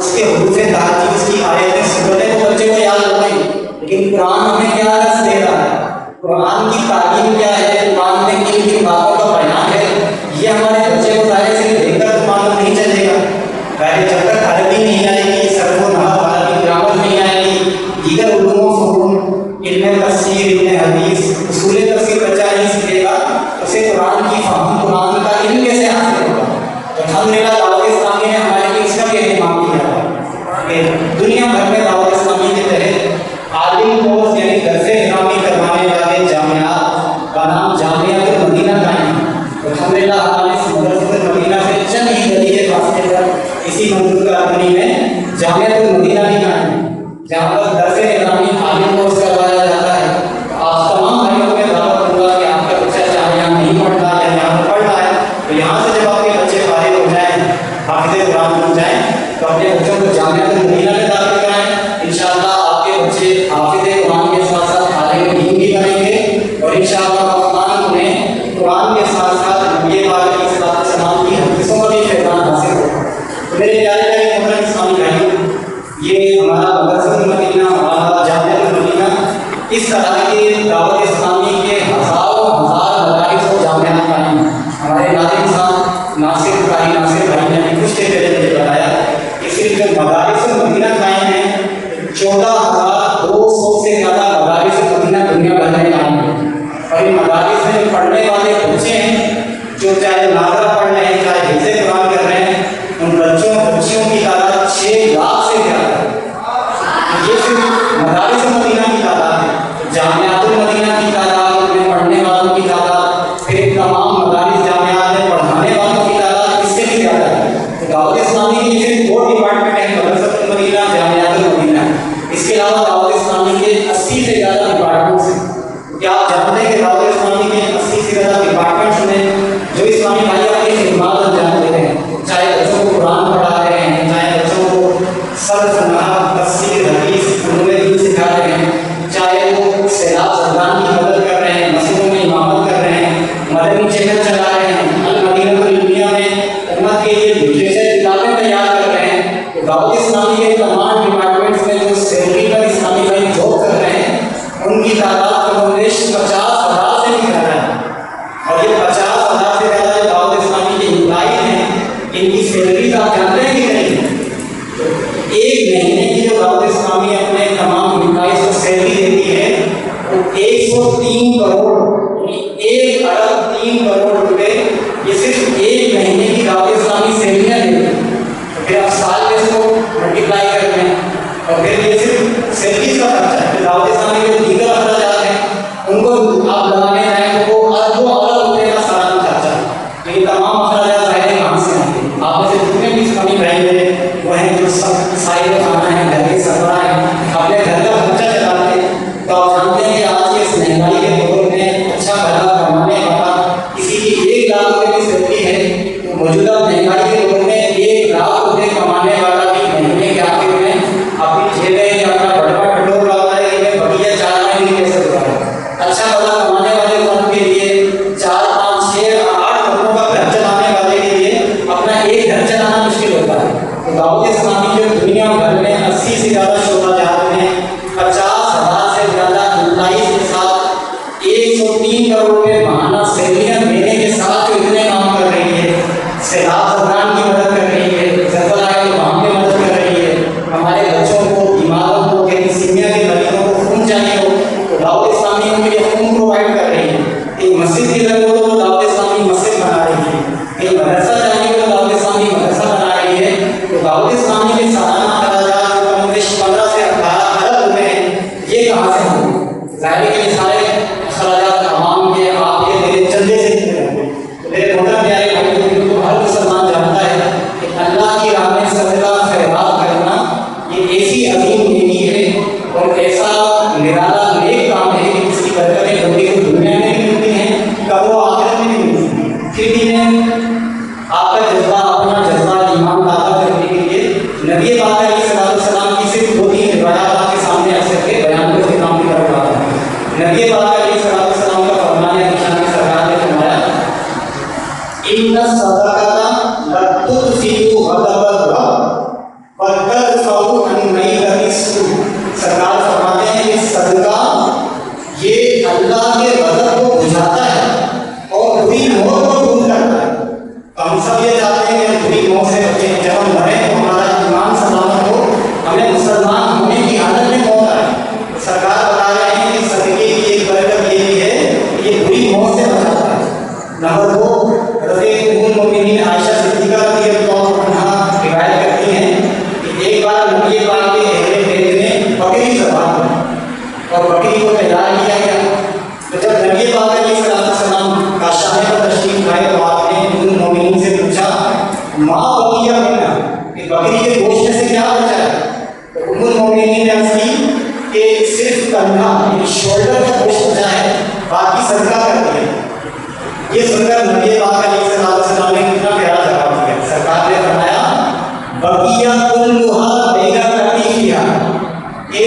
उसके हुरूफ़े ताजीज़, उसकी आयतें, सूरतें तो बच्चे को याद हो गई, लेकिन कुरान हमें क्या रस दे रहा है, कुरान की तालीम क्या है, कुरान में किन किन बातों का बयान है, ये हमारे बच्चे को ज़ाहिर से देखकर तो मालूम नहीं चलेगा। पहले जब तक अरबी नहीं आएगी, सर्व नहव अरबी ग्रामर नहीं आएगी, दीगर उलूम फ़ुनून, इल्म तफ़सीर, इल्म हदीस, उसूल तफ़सीर बच्चा नहीं सीखेगा, उसे कुरान की फ़हम, कुरान का इल्म कैसे हासिल होगा। तो अल्हम्दुलिल्लाह दावत इस्लामी ने हमारे लिए इसका भी एहतमाम किया है कि दुनिया भर में दावत इस्लामी के तहत आलिम कोर्स यानी दर्से इस्लामी करवाने वाले जामियात का नाम जामियातुल मदीना कायम है। तो अल्हम्दुलिल्लाह हमारे इस मदरसतुल मदीना से चंद ही गली के फासले पर इसी मंजिल का अदनी में जामियातुल मदीना भी कायम है, जहाँ पर दर्से इस्लामी आलिम कोर्स करवाया जाता है। आप तमाम भाइयों में दावत दूंगा कि आपका बच्चा चाहे यहाँ नहीं पढ़ रहा है, यहाँ पर पढ़ रहा है, तो यहाँ से जब आपके बच्चे फारिग हो जाएँ, हाफिज़े कुरान बन जाएँ, तो अपने बच्चों को जामियातुल मदीना में दाखिल कराएँ। इंशाअल्लाह आपके बच्चे हाफिज़े कुरान के साथ साथ आलिम दीन भी बनेंगे और इंशाअल्लाह रहमान उन्हें कुरान के साथ साथ नबी पाक की सल्लल्लाहु अलैहि वसल्लम की हदीसों का भी फैज़ान हासिल होगा। तो मेरे प्यारे मोहतरम इस्लामी भाइयों, ये हमारा मदरसतुल मदीना, हमारा जामियातुल मदीना, इस तरह के दावत इस्लामी के हज़ारों हज़ार मदारिस और जामियात कायम हैं। हमारे नाज़िम साहब नासिर भाई ने भी कुछ देर पहले मुझे बताया कि सिर्फ जो मदारिसुल मदीना कायम है, 14,200 से ज़्यादा मदारिसुल मदीना दुनिया भर में कायम है। और इन मदारिस में जो पढ़ने वाले बच्चे हैं, जो चाहे नाज़रा पढ़ रहे हैं, चाहे हिफ्ज़े कुरान कर रहे हैं, उन बच्चियों की तादाद 6 लाख से ज़्यादा है। ये सिर्फ मदारिसुल मदीना की तादाद है। जामियातुल मदीना की तादाद, उनमें पढ़ने वालों की तादाद, फिर तमाम मदारिस जामियात में पढ़ाने वालों की तादाद इससे भी ज़्यादा है। तो दावत इस्लामी की सिर्फ 2 डिपार्टमेंट हैं, मदरसतुल मदीना, जामियातुल मदीना। इसके अलावा दावत इस्लामी के 80 से ज़्यादा डिपार्टमेंट्स हैं। क्या आप जानते हैं कि दावत इस्लामी के 80 से ज़्यादा डिपार्टमेंट्स में जो इस्लामी भाई अपनी खिदमत अंजाम देते हैं, चाहे बच्चों को कुरान पढ़ा रहे हैं, चाहे बच्चों को सर्फ, नहव, तफ़सीर, हदीस, उलूम दीन सिखा रहे हैं, चाहे वो सैलाब सरदान की मदद कर रहे हैं, मस्जिदों में इमामत कर रहे हैं, मदनी चैनल चला रहे हैं, अल मदीनतुल इल्मिया में उम्मत के लिए लिटरेचर किताबें तैयार कर रहे हैं। तो दावत इस्लामी के तमाम डिपार्टमेंट्स में जो सैलरी पर इस्लामी भाई जॉब कर रहे हैं, उनकी तादाद कमोबेश 50,000 से भी ज़्यादा है। और ये 50,000 से ज़्यादा जो दावत इस्लामी के एम्प्लॉइज हैं, इनकी सैलरी आप जानते हैं कि नहीं? तो एक महीने की जो दावत इस्लामी अपने तमाम एम्प्लॉइज को सैलरी देती है, वो 103 करोड़, 1 अरब 3 करोड़ रुपए, ये सिर्फ एक महीने की दावत इस्लामी सैलरियाँ देती है। तो फिर आप साल में इसको मल्टीप्लाई करते हैं, और फिर ये सिर्फ सैलरी का खर्चा है। दावत इस्लामी के दीगर अखराजात हैं, उनको आप लगाने जाएँ तो वो अरबों अरब रुपये का सालाना खर्चा है। तो ये तमाम अखराजात ज़ाहिर कहाँ से आते हैं? आप में से जितने भी इस्लामी भाई हैं, वो हैं जो सब साहिब खाना है, घर के सरबरा हैं, अपने घर का खर्चा चलाते हैं। तो आप जानते हैं कि आज के इस महंगाई के दौर में अच्छा भला कमाने वाला मौजूदा महंगाई के दौर में 1 लाख रुपए कमाने वाला भी महीने के आखिर में अपनी जेबें या अपना बड़वा टटोर लाता है कि मैं बढ़िया 4 महीने कैसे गुजारूं। अच्छा भला कमाने वाले लोगों के लिए 4, 5, 6, 8 लोगों का घर चलाने वाले के लिए अपना एक घर चलाना मुश्किल होता है। तो दाऊद इस्लामी जो दुनिया भर में 80 से ज़्यादा शोबा जहाज में 50,000 से ज़्यादा एम्प्लॉइज के साथ 103 करोड़ रुपए माहाना सैलरियां देने के साथ जो इतने काम कर रही है, सैलाब ज़फरान की मदद कर रही है, ज़लज़ला आए तो वहाँ पे मदद कर रही है, हमारे बच्चों को, बीमारों को, कैंसर के मरीजों को खून चाहिए हो तो दाऊद इस्लामी उनके लिए खून प्रोवाइड कर रही है। एक मस्जिद की जरूरत हो तो दाऊद इस्लामी मस्जिद बना रही है, एक मदरसा चाहिए तो दाऊद इस्लामी मदरसा बना रही है। तो दाऊद इस्लामी के सालाना खर्चात जो 15 से 18 अरब रुपए हैं, ये कहाँ से होंगे? ज़ाहिर है कि सारे खर्चात आवाम के, आपके, मेरे चंदे से निकले होंगे। तो मेरे मोहतरम प्यारे भाइयों, तो हर मुसलमान जानता है कि अल्लाह की राह में सदका खैरात करना ये ऐसी अजीम नेकी है और ऐसा निराला नेक काम है कि जिसकी बरकतें बंदे को दुनिया में भी मिलती हैं, कब्र और आखिरत में भी मिलती हैं। फिर भी मैं आपका जज्बा, अपना जज्बा ईमान ताज़ा करने के लिए नबी पाक अलैहिस्सलाम की सिर्फ 2-3 रिवायात आपके सामने आ करके बयान को इख्तिताम की तरफ लाता हूं। नबी पाक अलैहिस्सलाम का फरमान है, निशान की सरकार ने फरमाया, इन्ना सदक़ता लतुफ़िउ गज़बल रब व तदफ़उ अन मैततिस्सू। सरकार फरमाते हैं कि सदका ये अल्लाह के गज़ब को बुझाता है और बुरी मौत को दूर करता है। हम सब ये चाहते हैं कि बुरी मौत से बचें, जब हम मरें तो हमारा ईमान सलामत हो, हमें मुसलमान होने की हालत में मौत आए। तो सरकार बता रहे हैं कि सदके की एक बरकत ये भी है कि ये बुरी मौत से बचाता है। नंबर 2, हज़रत उम्मुल मोमिनीन आयशा सिद्दीक़ा रज़ियल्लाहु अन्हा रिवायत करती हैं कि एक बार नबी पाक के अहले बैत ने बकरी ज़बह की और बकरी को तैयार किया गया। तो जब नबी पाक अलैहिस्सलाम का शाह पर तशरीफ लाए तो आपने उम्मुल मोमिनीन से पूछा, माँ बकिया मिन्ना, कि बकरी के गोश्त से क्या बचा है? तो उम्मुल मोमिनीन ने अर्ज़ की कि सिर्फ कंधा, शोल्डर का गोश्त बचा है, बाकी सदका कर दिया। ये सुनकर नबी पाक अलैहिस्सलाम ने कितना प्यारा जवाब दिया। सरकार ने फरमाया, बकिया कुल्लुहा बैना कतीफिहा, कि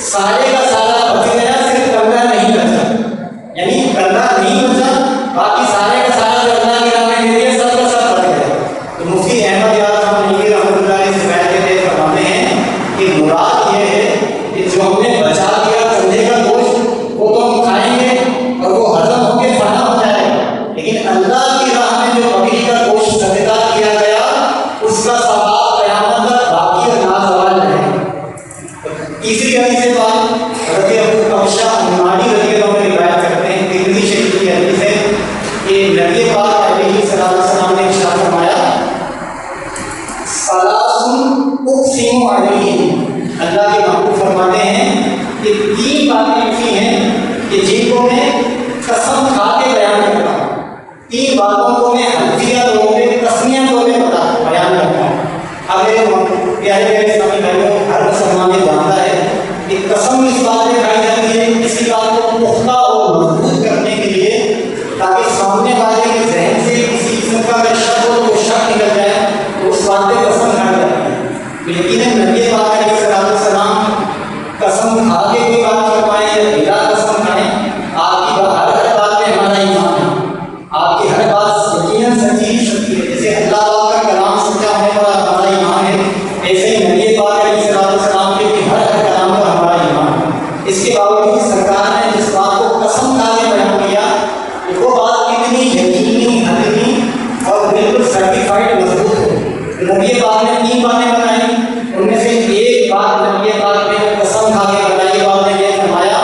सारे का सारा बच गया, सिर्फ कंधा नहीं बचा। यानी कंधा नहीं बचा, बाकी सारे का सारा जो अल्लाह की राह में दे दिया, सब का सब बच गया। तो मुफ्ती अहमद यार रहमतुल्लाह रहमतुल्लाह इस बैत के तहत फरमाते हैं कि मुराद ये है कि जो हमने बचा दिया कंधे का गोश्त, वो तो हम खाएंगे और वो हजम होकर फना हो जाएगा, लेकिन अल्लाह की राह में जो बकरी का गोश्त सदका किया गया, उसका सवाब क़यामत तक बाकी और नाज़वाल रहेगा। तीसरी हदीस से बात हज़रत अबू कबशा अन्नारी रज़ियल्लाहु अन्हु रिवायत करते हैं, तिरमिज़ी शरीफ की हदीस है कि नबी पाक अलैहिस्सलाम ने इरशाद फरमाया, सलासुन उक़सिमु अलैहिम, अल्लाह के महबूब फरमाते हैं कि 3 बातें ऐसी हैं कि जिनको मैं कसम खा के बयान करता हूँ। 3 बातों को मैं हल्फिया तौर पे, तस्मिया तौर पे बयान करता हूँ। अब मेरे प्यारे इस्लामी भाइयों, हर मुसलमान ये जानता है कि कसम इस बात में खाई जाती है किसी बात को पुख्ता और मजबूत करने के लिए, ताकि सामने वाले के जहन से किसी किस्म का अगर शक हो तो शक निकल जाए, तो उस बात पे कसम खाई जाती है। लेकिन नबी पाक अलैहिस्सलाम कसम खा के कोई बात कर पाए या बिना कसम खाए, आपकी हर बात में हमारा ईमान है, आपकी हर बात यकीनन सच्ची ही सच्ची है। जैसे अल्लाह पाक का कलाम सच्चा होने पर हमारा ईमान है, ऐसे ही नबी पाक अलैहिस्सलाम के हर कलाम पर हमारा ईमान है। इसके बावजूद सरकार ने जिस बात को कसम खा के बयान किया, वो बात कितनी यकीनी, हकीकी और बिल्कुल सर्टिफाइड मजबूत है। नबी पाक ने 3 बातें बताई, उनमें से एक बात नबी पाक ने कसम खा के बताई, बात ने यह फरमाया,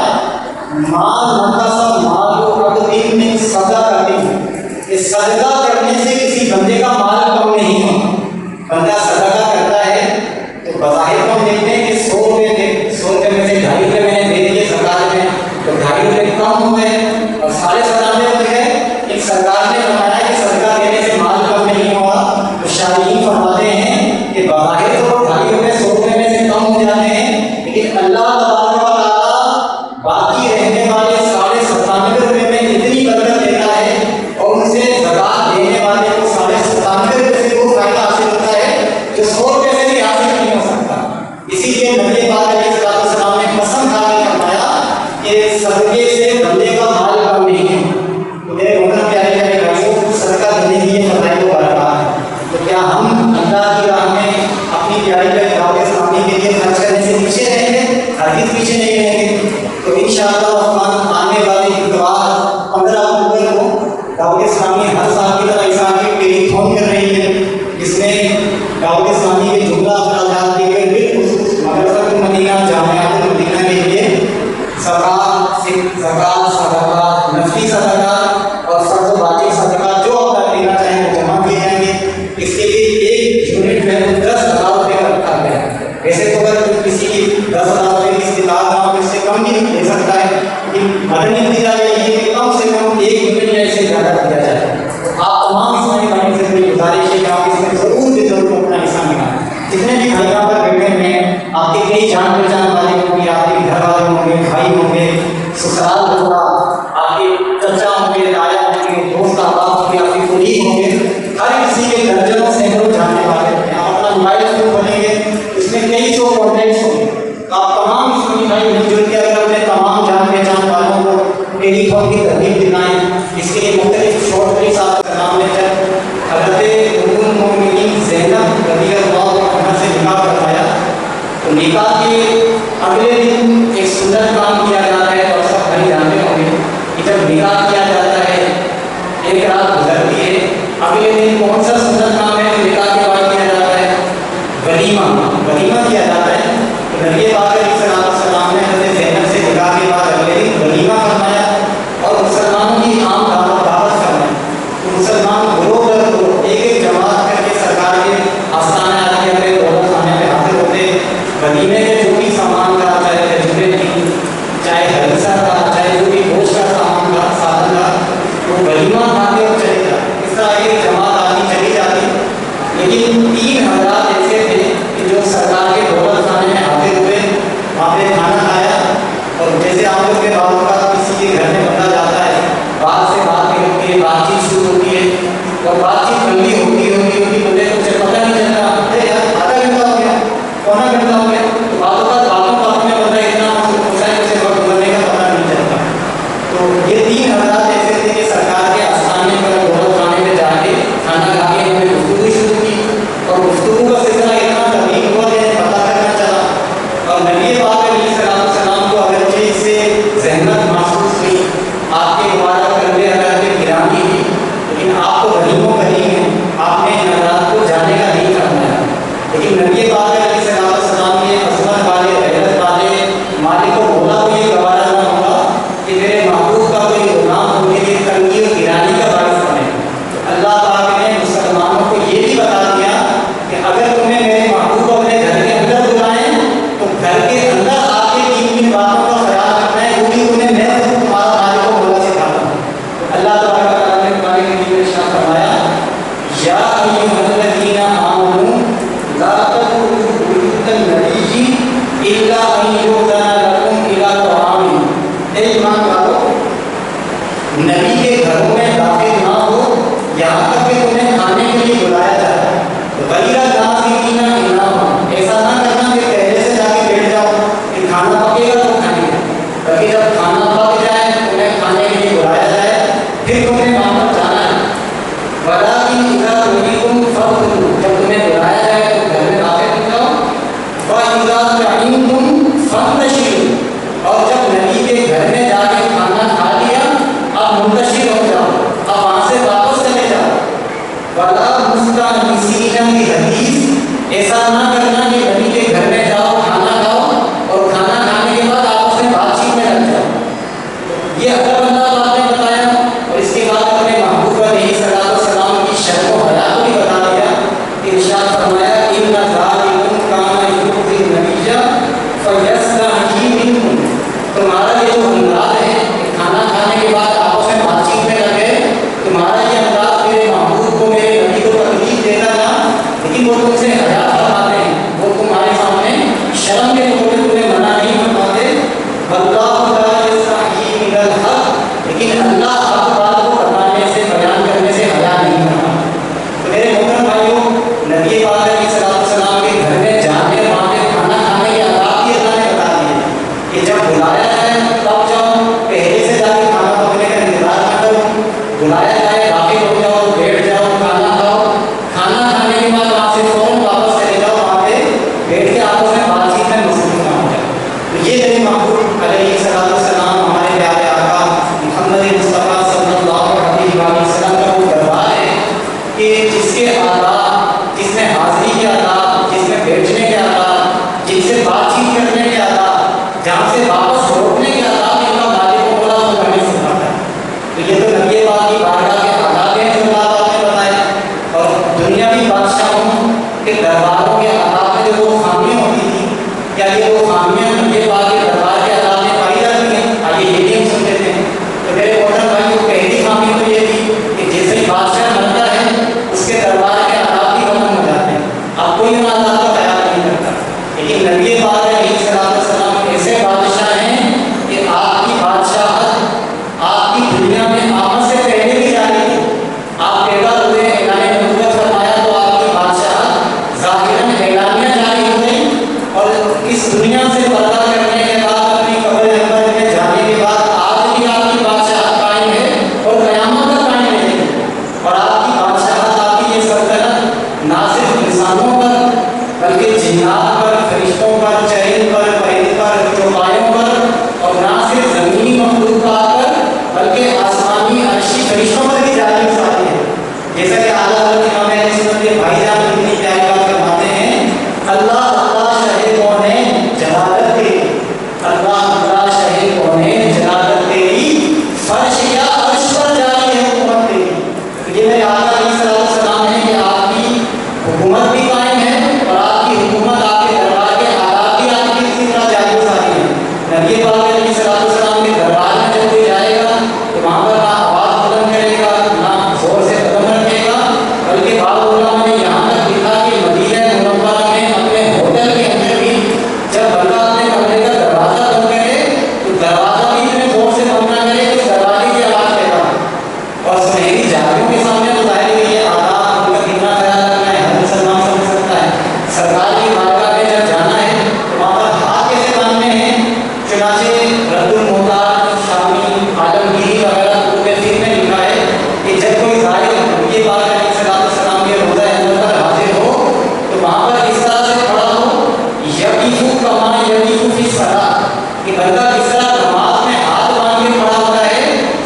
मां नकसा मालु अब्दिन मिन सदक़तिन, इस सदका करने से किसी बंदे का माल कम नहीं होता। बंदा सदका करता है तो बज़ाहिर हम देखते हैं कि 100 रुपये में से 2.5 रुपये मैंने दे दिए सरकार में, तो 2.5 रुपये कम हो गए और 97.5 बच गए। एक सरकार ने बताया कि सदका देने से माल कम नहीं हुआ, तो शारीन फरमाते हैं कि बज़ाहिर तो 2.5 रुपये 100 रुपये में से कम हो जाते हैं, लेकिन अल्लाह तबारक व तआला बाकी रहने वाले 97.5 रुपये में इतनी बरकत देता है और उनसे ज़कात देने वाले को 97.5 दावत इस्लामी हर साल की तरह इस साल की टेलीथॉन कर रही है, जिसमें दावत इस्लामी के जुमला अखराजात दिए गए बिलखुसूस मदरसा मदीना जामियात मदीना के लिए ज़कात, सदका, नफली सदका और फर्ज वाजिब सदका जो आप देना चाहें वो जमा किए जाएंगे। इसके लिए एक यूनिट में 10,000 रुपये का रखा गया है। वैसे तो अगर किसी की 10,000 रुपये की इस्तिताअत ना हो इससे कम भी दे सकता है, लेकिन मदनी इंतजाम ये है कि कम से कम एक यूनिट या इससे ज़्यादा दिया जाए। आप तमाम इस्लामी भाइयों से मेरी गुजारिश है कि आप इसमें ज़रूर अपना हिस्सा निकालें। जितने भी भाई यहाँ पर बैठे हुए हैं, आपके कई जान पहचान वाले होंगे, आपके घर वाले होंगे, भाई होंगे, ससुराल होगा, आपके चचा होंगे, ताया होंगे, दोस्त अहबाब होंगे, आपके कुलीग होंगे, हर किसी के दर्जनों सैकड़ों जानने वाले हैं। आप अपना मोबाइल फोन खोलेंगे, इसमें कई सौ कॉन्टैक्ट्स होंगे। तो आप तमाम इस्लामी भाई मिलजुल के अगर अपने तमाम जान पहचान वालों को टेलीफोन की तरतीब दिलाएं, इसके लिए मुख्तलिफ शॉर्ट क्लिप्स आपका नाम लेकर हज़रत उम्मुल मोमिनीन ज़ैनब रज़ियल्लाहु अन्हा से निकाह करवाया। तो निकाह के अगले दिन एक सुन्नत काम किया जाता है और सब भाई जानते होंगे कि जब निकाह किया जाता है एक रात गुजरती है, अगले दिन कौन सा सुन्नत काम है जो निकाह के बाद किया जाता है? वलीमा किया जाता है। तो नबी पाक अलैहिस्सलाम ने हज़रत ज़ैनब से निकाह के बाद अगले दिन वलीमा फरमाया और मुसलमानों की आम दावत करवाई। तो मुसलमान ग्रोह दर ग्रोह एक जमात करके सरकार के आस्थाने आके अपने दौलत खाने में हाजिर होते। वलीमे के जो भी सामान का, चाहे खजूरें थी, चाहे हलसा था, चाहे जो भी गोश्त का सामान था, साधन था, वो वलीमा खाते और चले जाते। इस तरह एक जमात आदमी चली जाती। लेकिन 3,000 ऐसे थे कि जो सरकार के दौलत खाने में हाजिर हुए, वहाँ पे खाना खाया। और जैसे आप लोग के बालों का किसी के घर में बंदा जाता है, बात से बात नहीं होती है, बातचीत शुरू होती है और बातचीत लंबी होती बोले तो उसे पता नहीं चलता, अरे यार आधा घंटा हो गया, पौना घंटा हो गया। तो बातों बात में बंदा इतना होता है उसे वक्त गुजरने का पता नहीं चलता। तो ये 3,000 ऐसे थे कि सरकार के आस्थाने पर दौलत खाने में जाके खाना खा के उन्होंने गुफ्तगू शुरू की और गुफ्तगू का सिलसिला इतना तवील हुआ कि पता करना चला। और नबी पाक अलैहिस्सलाम को अगरचे इससे ज़हमत महसूस हुई, आपके मुबारक करने अगर के गिरानी थी, लेकिन आप तो गरीबों करीब हैं, आपने इन हालात को जाने का नहीं करना है। लेकिन नबी पाक अलैहिस्सलाम के असमत वाले, गैरत वाले मालिक को बोला तो ये गवारा ना होगा कि मेरे महबूब का कोई गुलाम उनके लिए तंगी और गिरानी का बारिश बने। अल्लाह पाक ने मुसलमानों को ये भी बता दिया कि अगर तुम्हें मेरे महबूब अपने घर के अंदर बुलाएं तो घर के अंदर आके किन बातों का ख्याल रखना है, वो भी तुम्हें मैं तुम्हारा मालिक को बोला सिखाता हूँ। अल्लाह तबारक ने कुरान के लिए इरशाद फरमाया, या अय्युहल्लज़ीना आमनू ला तदखुलू बुयूतन नबी इल्ला अन युज़ना लकुम इला तआमिन। ए ईमान वालों, नबी के घरों में दाखिल ना हो यहाँ तक कि तुम्हें खाने के लिए बुलाया जाए। गैर नाज़िरीना इनामा, ऐसा ना करना कि पहले से जाके बैठ जाओ कि खाना पकेगा तो खाएंगे, बल्कि जब खाना पक जाए तुम्हें खाने के लिए बुलाया जाए फिर तुम्हें वहाँ पर जाना है। वलाकिन इज़ा दुईतुम फदखुलू, जब तुम्हें बुलाया जाए तो घर में दाखिल हो जाओ। व इज़ा तइमतुम फंतशिरू, और जब नबी के घर में जाके खाना खा लिया अब मुंतशिर हो जाओ, अब वहाँ से वापस चले जाओ। वला मुस्तअनिसीना बिहदीस, ऐसा ना करना कि नबी के घर में जाओ, खाना खाओ और खाना खाने के बाद आपस में बातचीत में लग जाओ। ये अदब अल्लाह पाक ने बताया और इसके बाद अपने महबूब अलैहिस्सलाम की शर्म व हया को भी बता दिया। इरशाद फरमाया, इन्ना ज़ालिकुम काना युज़िन नबिय्या फयस्तही मिनकुम, तुम्हारा ये जो अंदाज है खाना खाने के बाद आपस में बातचीत में लगे, तुम्हारा ये अंदाज मेरे महबूब को, मेरे नबी को तकलीफ देता था, लेकिन वो तुमसे हया फरमाते हैं, वो तुम्हारे सामने शर्म के तौर पे तुम्हें मना नहीं फरमाते। वल्लाहु ला यस्तही मिनल हक़, लेकिन अल्लाह हक़ बात को बताने से, बयान करने से हया नहीं करता। तो मेरे मोहतरम भाइयों, नबी पाक अलैहिस्सलाम के घर में जाके वहाँ पे खाना खाने के आदाब भी अल्लाह ने बता दिए कि जब बुलाया जाए तब जाओ, पहले से जाके खाना पकने का इंतजार ना करो, बुलाया जाए दाखिल हो जाओ, बैठ जाओ, खाना खाओ, खाना खाने के बाद वहाँ से फौरन वापस चले जाओ, वहाँ पे बैठ के आपस में बातचीत में मसरूफ ना हो जाए। तो ये मेरे महबूब अलैहिस्सलाम हमारे प्यारे आका मुहम्मद मुस्तफ़ा सल्लल्लाहु अलैहि वसल्लम और दुनियावी बादशाहों के दरबारों के अदाब में जो वो खामियां होती थी, क्या ये वो खामियां नबी पाक के दरबार के अदाब में पाई जाती हैं? आइए ये भी हम सुन लेते हैं। तो मेरे मोहतरम भाई, वो पहली खामी तो ये थी कि जैसे ही बादशाह बनता है उसके दरबार के अदाब भी खत्म हो जाते हैं, अब कोई उन अदाब का ख्याल नहीं करता। लेकिन नबी पाक अलैहिस्सलाम ऐसे बादशाह हैं कि आपकी बादशाहत आपकी दुनिया में आमद से पहले भी जारी थी। आप पैदा हुए, ऐलान नबूवत फरमाया तो आपकी बादशाहत ज़ाहिरन ऐलानिया जारी हो गई, और इस दुनिया से पर्दा करने के बाद अपनी कब्र अंबर में जाने के बाद आज भी आपकी बादशाहत कायम है और क़यामत तक कायम रहेगी। और आपकी बादशाहत, आपकी ये सल्तनत ना सिर्फ इंसानों पर बल्कि जिन्नात पर, फरिश्तों पर, चरिंद पर, परिंद पर, चौपायों पर, और ना सिर्फ ज़मीनी मखलूक़ात पर बल्कि आसमानी अर्शी फरिश्तों पर भी जारी हो सकती है। जैसा कि आला हज़रत इमाम अहले सुन्नत के भाईजान इतनी प्यारी बात फरमाते हैं, अल्लाह अल्लाह शाहे कौनैन जलालत तेरी, अल्लाह अल्लाह शाहे कौनैन जलालत तेरी, फर्श या अर्श पर जारी है हुकूमत तेरी। तो ये मेरे आका अलैहिस्सलाम है कि आपकी हुकूमत भी कायम है और आपकी हुकूमत, आपके दरबार के आदाब भी आपकी इसी तरह जारी हो सकती है। नबी पाक अलैहिस्सलाम के दरबार में जब कोई जाएगा तो वहाँ पर ना आवाज़ बुलंद करेगा, ना जोर से कदम रखेगा, बल्कि बाद उलमा ने यहाँ तक लिखा कि मदीना मुनव्वरा में अपने होटल के अंदर भी जब बंदा अपने कमरे का दरवाज़ा बंद करे तो दरवाज़ा भी इतने जोर से बंद ना करे कि दरवाजे की आवाज़ पैदा हो। और सुनहरी जालियों के सामने तो जाहिर है ये आदाब उनका कितना ख्याल रखना है हर मुसलमान समझ सकता है। सरकार की बारगाह में जब जाना है तो वहाँ पर हाथ कैसे बांधने हैं, चुनाचे रद्दुल मोहताज, शामी, आलमगीरी वगैरह कुतुब फिर में लिखा है कि जब कोई ज़ाहिर नबी पाक अलैहिस्सलाम के रोज़ा अंदर पर हाजिर हो तो वहाँ पर इस तरह से खड़ा हो, यकीफू कमा यकीफू फी सलात, कि बंदा किस तरह नमाज में हाथ बांध के खड़ा होता है,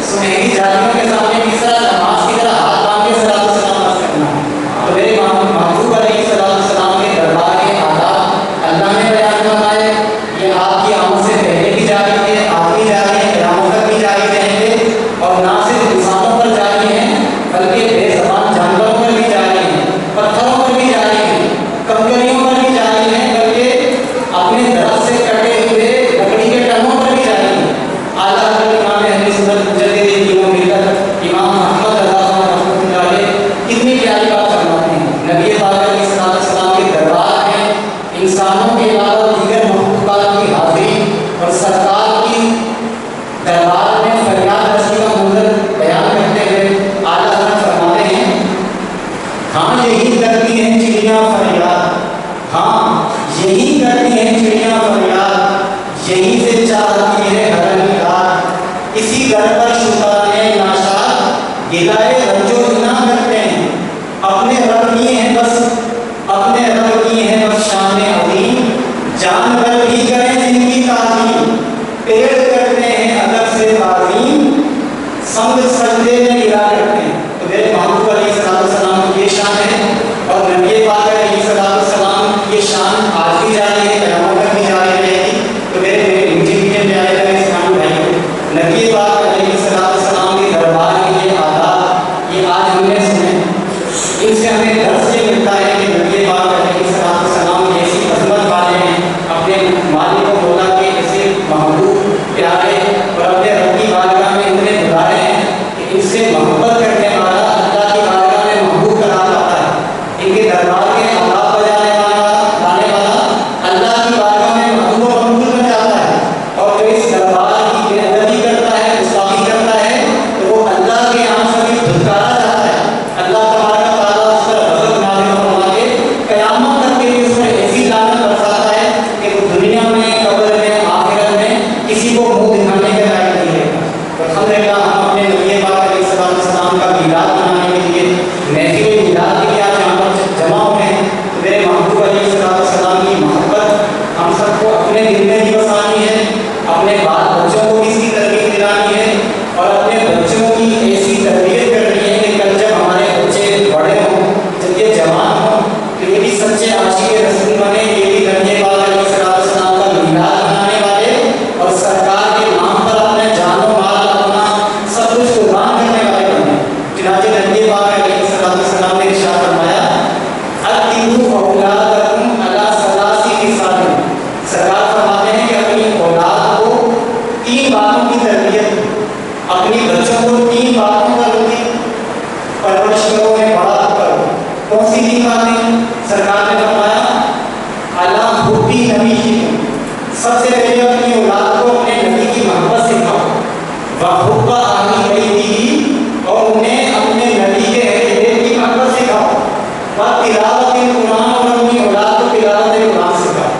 सुनहरी जालियों के सामने किस तरह नमाज की तरह हाथ बांध के सलात सलाम करना है। तो मेरे महबूब अलैहिस्सलाम के दरबार के आदाब अल्लाह ने बयान फरमाए, ये आपकी आमद से पहले भी जारी थे, आज भी जारी है, क़यामत तक भी जारी रहेंगे, और ना सिर्फ इंसानों पर जारी हैं बल्कि बेज़बान जानवरों पर भी जारी हैं, पत्थरों पर भी जारी हैं, कंकरियों पर भी जारी हैं, बल्कि अपने दरख्त से कटे हुए लकड़ी के टनों पर भी जारी हैं। आला हज़रत इमाम अहले सुन्नत मुजद्दिद दीन मिल्लत इमाम अहमद रहमतुल्लाह अलैह कितनी प्यारी बात फरमाते हैं। नबी पाक अलैहिस्सलाम के दरबार में इंसानों के अलावा दीगर मखलूक़ात की हाज़िरी और सरकार की दरबार में फरियाद रसी का मंज़र बयान करते हुए आला हज़रत फरमाते हैं, हाँ यही करती हैं चिड़ियाँ फरियाद, हाँ यही करती हैं चिड़ियाँ फरियाद, यहीं से चाहती है हर रात, इसी घर पर शुक्राने नाशाद गिलाए रंजो ना करते हैं, अपने रब किए हैं बस, अपने रब किए हैं बस शान अज़ीम, जानवर भी करें जिनकी ताज़ीम, पेड़ करते हैं अदब से ताज़ीम, संग सजदे में गिरा करते हैं। तो मेरे महबूब अलैहिस्सलाम की ये शान है, और नबी पाक अलैहिस्सलाम की ये शान आज भी जारी है, क़यामत तक भी जारी रहेगी। तो मेरे मीठे प्यारे लगे इस्लामी भाइयों, नबी पाक अलैहिस्सलाम के दरबार के ये आदाब ये आज हमने सुने, इनसे हमें दर्स ये मिलता है कि नबी पाक अलैहिस्सलाम जैसी अज़मत वाले हैं, अपने मालिक को बोला कि ऐसे महबूब प्यारे और अपने रब की बारगाह में इतने बुलाए हैं कि इनसे मोहब्बत करने वाला अल्लाह की बारगाह में महबूब करार पाता है। इनके दरबार के आदाब बजाने वाला अल्लाह की बारगाह में महबूब व मकबूल बन जाता है, और जो इस दरबार की बेअदबी करता है, गुस्ताखी करता है, तो वो अल्लाह के यहाँ से भी धुतकारा जाता है। अल्लाह तबारक व तआला उस पर गज़ब नाज़िल फरमा के क़यामत तक के लिए उस पर ऐसी लानत बरसाता है कि वो दुनिया में, कब्र में, आखिरत में किसी को मुँह दिखाने के लायक नहीं रहेगा। तो अल्हम्दुलिल्लाह हम अपने नबी पाक अलैहिस्सलाम का मीलाद मनाने के लिए, महफ़िल मीलाद के लिए आज यहाँ पर जमा हुए हैं। तो मेरे महबूब अलैहिस्सलाम की मोहब्बत हम सबको अपने दिल में भी बसानी है, अपने बाल बच्चों को भी इसकी तरबियत दिलानी है, और अपने बच्चों की ऐसी तरबियत करनी है कि कल जब हमारे बच्चे बड़े हों, जब ये जवान हों, तो ये भी सच्चे आशिक़ रसूल बने, ये भी नबी पाक अलैहिस्सलाम का मीलाद मनाने वाले और सरकार के नाम पर अपने जान और माल अपना सब कुछ कुर्बान करने वाले बने। चुनांचे नबी पाक अलैहिस्सलाम ने इरशाद फरमाया परवरिश करो, उन्हें बड़ा करो। कौन सी 3 बातें सरकार ने फरमाया? अला हुब्बी नबी की, सबसे पहले अपनी औलाद को अपने नबी की मोहब्बत सिखाओ। व हुब्बा अहली बैती, और उन्हें अपने नबी के अहले बैत की मोहब्बत सिखाओ। व तिलावत कुरान, और अपनी औलाद को तिलावत कुरान सिखाओ।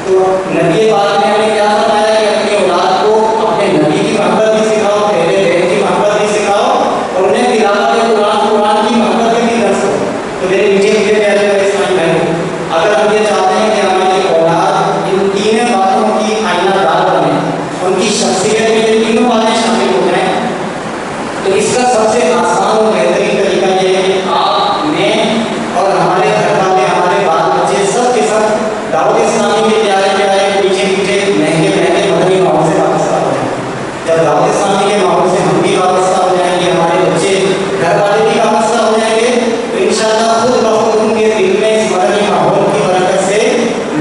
तो नबी पाक ने हमें क्या बताया कि अपनी औलाद को अपने नबी की मोहब्बत भी सिखाओ, अहले बैत की मोहब्बत भी सिखाओ, और उन्हें तिलावत कुरान की मोहब्बत भी दर्ज करो। तो मेरे नीचे प्यारे इस्लामी भाइयों, अगर हम ये चाहते हैं कि हमारी औलाद इन 3 बातों की आईनादार बने, उनकी शख्सियत में ये 3 बातें शामिल हो जाएं, तो इसका सबसे आसान और बेहतरीन तरीका ये है कि आप, मैं और हमारे घर वाले, हमारे बाल बच्चे सब के सब दावत इस्लामी के प्यारे प्यारे मीठे मीठे महंगे महंगे मदनी माहौल से वाबस्ता हो जाए। जब दावत इस्लामी के माहौल से हम भी वाबस्ता हो जाएंगे, हमारे बच्चे घर वाले भी वाबस्ता हो जाएंगे, तो इंशाअल्लाह खुद ब खुद उनके दिल में इस मदनी माहौल की बरकत से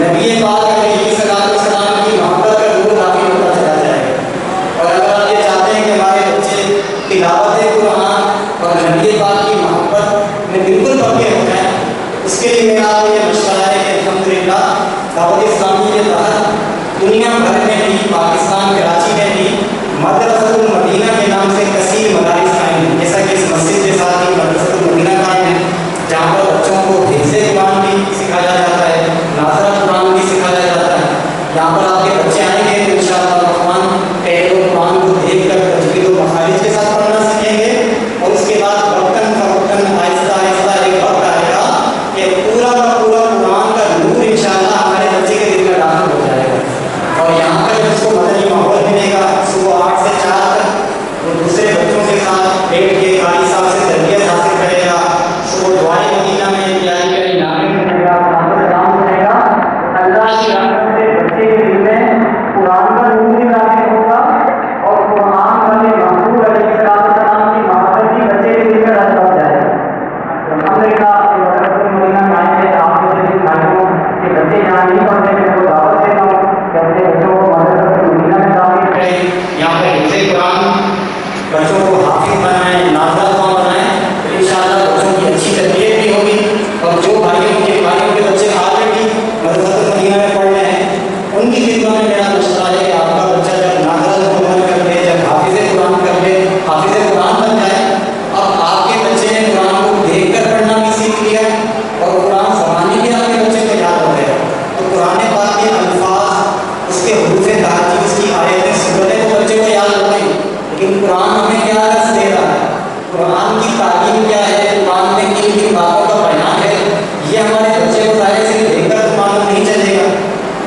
नबी पाक अलैहिस्सलाम की मोहब्बत का नूर दाखिल होता चला जाएगा। और अगर आप ये चाहते हैं कि हमारे बच्चे तिलावत कुरान और नबी पाक की मोहब्बत में बिल्कुल पक्के हो जाएं, उसके लिए मेरा ये मशवरा है कि अल्हम्दुलिल्लाह दावत इस्लामी के तहत दुनिया भर में भी, पाकिस्तान कराची में भी मदरसतुल मदीना के नाम से कसीर मदारिस कायम हैं। जैसा कि इस मस्जिद के साथ ही मदरसतुल मदीना कायम है, जहाँ पर बच्चों को हिफ्ज़े कुरान भी सिखाया जाता है, नाज़रा कुरान भी सिखाया जाता है। यहाँ पर आपके बच्चे आएंगे तो इंशाअल्लाह रहमान पहले कुरान को देख कर तजवीद और मखारिज के साथ पढ़ना सीखेंगे, और उसके बाद वक्तन फ़वक्तन आहिस्ता आहिस्ता एक वक्त आएगा कि पूरा का पूरा कुरान का नूर इंशाअल्लाह हमारे बच्चे के दिल में दाखिल हो जाएगा। और यहाँ पर जब उसको मदनी माहौल मिलेगा, सुबह 8 से 4 तक वो दूसरे बच्चों के साथ बैठ के कारी साहब से तरबियत हासिल करेगा, सुबह दुआए मदीना में प्यारी प्यारी नामें सुनेगा, सलाम सुनेगा। अल्लाह की रहमत से बच्चे के दिल में कुरान का नूर भी दाखिल होगा, और कुरान वाले महबूब अलैहिस्सलाम की मोहब्बत भी बच्चे के दिल में दाखिल हो जाएगी। अल्हम्दुलिल्लाह मदरसतुल मदीना कायम है। आप जैसे भाइयों के बच्चे यहाँ नहीं पढ़ते थे, तो दावत देता हूँ कि अपने बच्चों को मदरसतुल मदीना में दाखिल करें। यहाँ पर हिफ्ज़े कुरान बच्चों को हाफिज बनाएं, नाज़रा कुरान बनाएं, तो इंशाअल्लाह बच्चों की अच्छी तरबियत भी होगी। और जो भाइयों के बच्चे ऑलरेडी मदरसतुल मदीना में पढ़ रहे हैं, उनकी खिदमत में मेरा मशवरा है कि आपका बच्चा जब नाज़रा कुरान कर ले, जब हाफिज़े कुरान कर ले, हाफिज़े कुरान बन जाए, अब आपके बच्चे ने कुरान को देख कर पढ़ना भी सीख लिया और कुरान ज़माने के आपके बच्चे को याद हो गया। तो कुरान पाक के अल्फाज, उसके हुरूफ़े ताजीज़, उसकी आयतें, सूरतें तो बच्चे को याद हो गई, लेकिन कुरान हमें क्या दर्स दे रहा है, कुरान की तालीम क्या है, कुरान में किन किन बातों का बयान है, ये हमारे बच्चे को ज़ाहिर से देखकर तो मालूम नहीं चलेगा।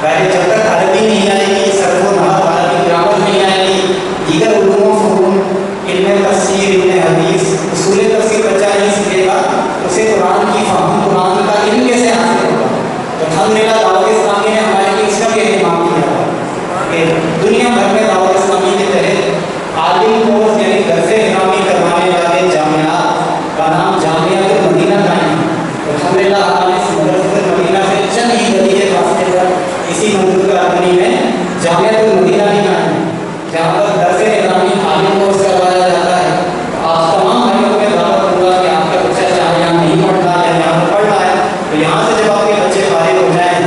पहले जब तक अरबी नहीं आएगी, सरफ़ो नहव, अरबी ग्रामर नहीं आएगी, दीगर उलूम फ़ुनून, इल्म तफ़सीर, इल्म हदीस, उसूल तफ़सीर बच्चा नहीं सीखेगा, उसे कुरान की फ़हम, कुरान का इल्म कैसे हासिल होगा। तो अल्हम्दुलिल्लाह दावत इस्लामी ने हमारे लिए इसका भी एहतमाम किया कि दुनिया भर में दावत इस्लामी के तहत आलिम कोर्स यानी दर्से इस्लामी करवाने वाले जामियात का नाम जामियातुल मदीना कायम है। तो अल्हम्दुलिल्लाह हमारे इस मदरसतुल मदीना से चंद ही गली के फासले पर इसी मंजिल का अदनी में जामियातुल मदीना भी कायम है, जहाँ पर दर्से इस्लामी आलिम कोर्स करवाया जाता है। तो आप तमाम भाइयों को दावत दूंगा कि आपका बच्चा चाहे यहाँ नहीं पढ़ता या यहाँ पर पढ़ रहा है, तो यहाँ से जब आपके बच्चे फारिग हो जाएँ,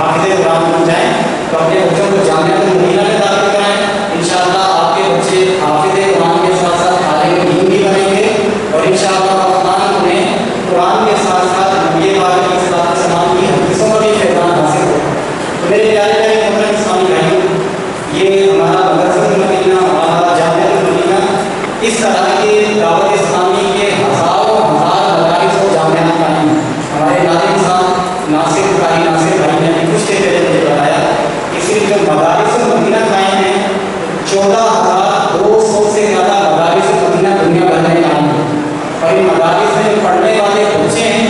हाफिज़े कुरान बन जाएँ, तो अपने बच्चों को जामियातुल मदीना में दाखिल कराएँ। इंशाअल्लाह आपके बच्चे हाफिज़े कुरान के साथ साथ आलिम दीन भी बनेंगे, और इंशाअल्लाह रहमान उन्हें कुरान के साथ साथ नबी पाक अलैहिस्सलाम की हदीसों का भी फैज़ान हासिल होगा। तो मेरे प्यारे प्यारे मोहतरम इस्लामी भाइयों, ये हमारा मदरसतुल मदीना, हमारा जामियातुल मदीना, इस तरह के दावत इस्लामी के हज़ारों हज़ार मदारिस और जामियात कायम हैं। हमारे नाज़िम साहब नासिर भाई ने कुछ देर पहले मुझे बताया कि सिर्फ जो मदारिस मदीना कायम है, 14,200 से ज़्यादा मदारिस मदीना दुनिया भर में कायम है। और इन मदारिस में जो पढ़ने वाले बच्चे हैं,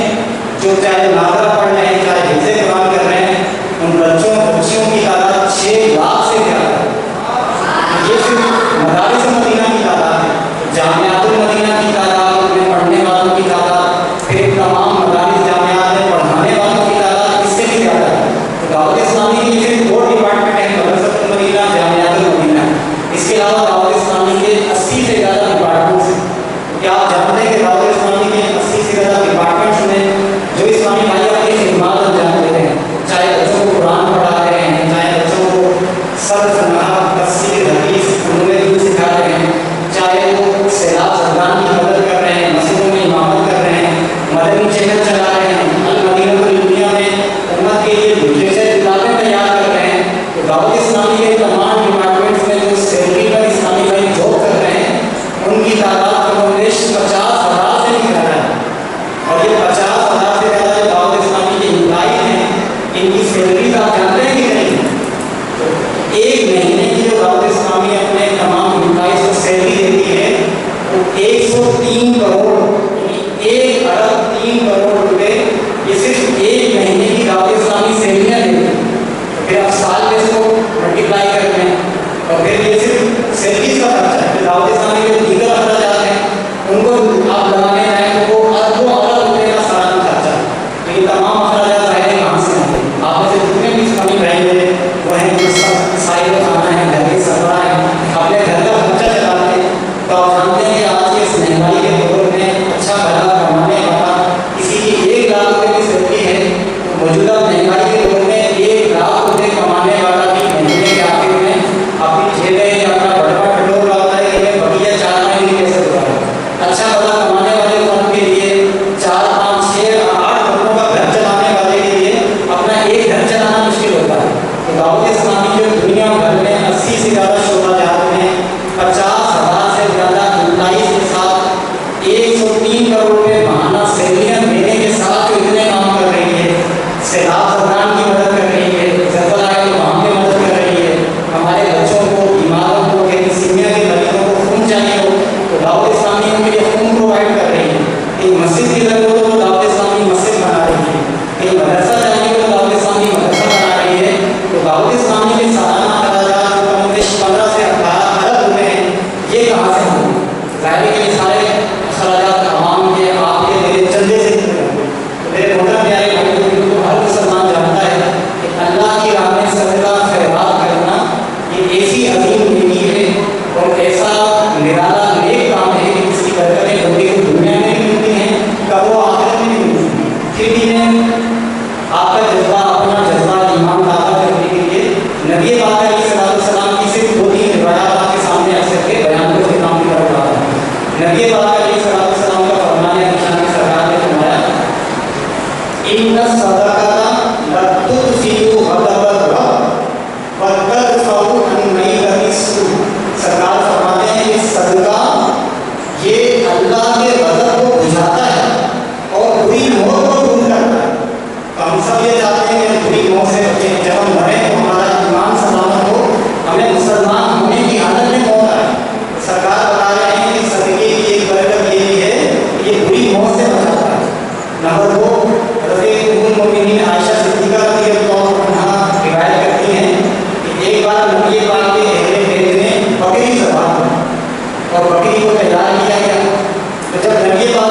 जो चाहे नाज़रा पढ़ रहे हैं, चाहे हिफ्ज़े कुरान कर रहे हैं, उन बच्चियों की तादाद 6 लाख से ज़्यादा है। ये सिर्फ मदारिस मदीना की तादाद है। जामियातुल मदीना की तादाद, उनमें पढ़ने वालों की तादाद, फिर तमाम मदारिस जामियात में पढ़ाने वालों की तादाद इससे भी ज़्यादा है। तो दावत इस्लामी की सिर्फ 2 डिपार्टमेंट हैं, मदरसतुल मदीना, जामियातुल मदीना। इसके अलावा दावत इस्लामी के 80 से ज़्यादा डिपार्टमेंट्स हैं। क्या आप जानते हैं कि दावत इस्लामी के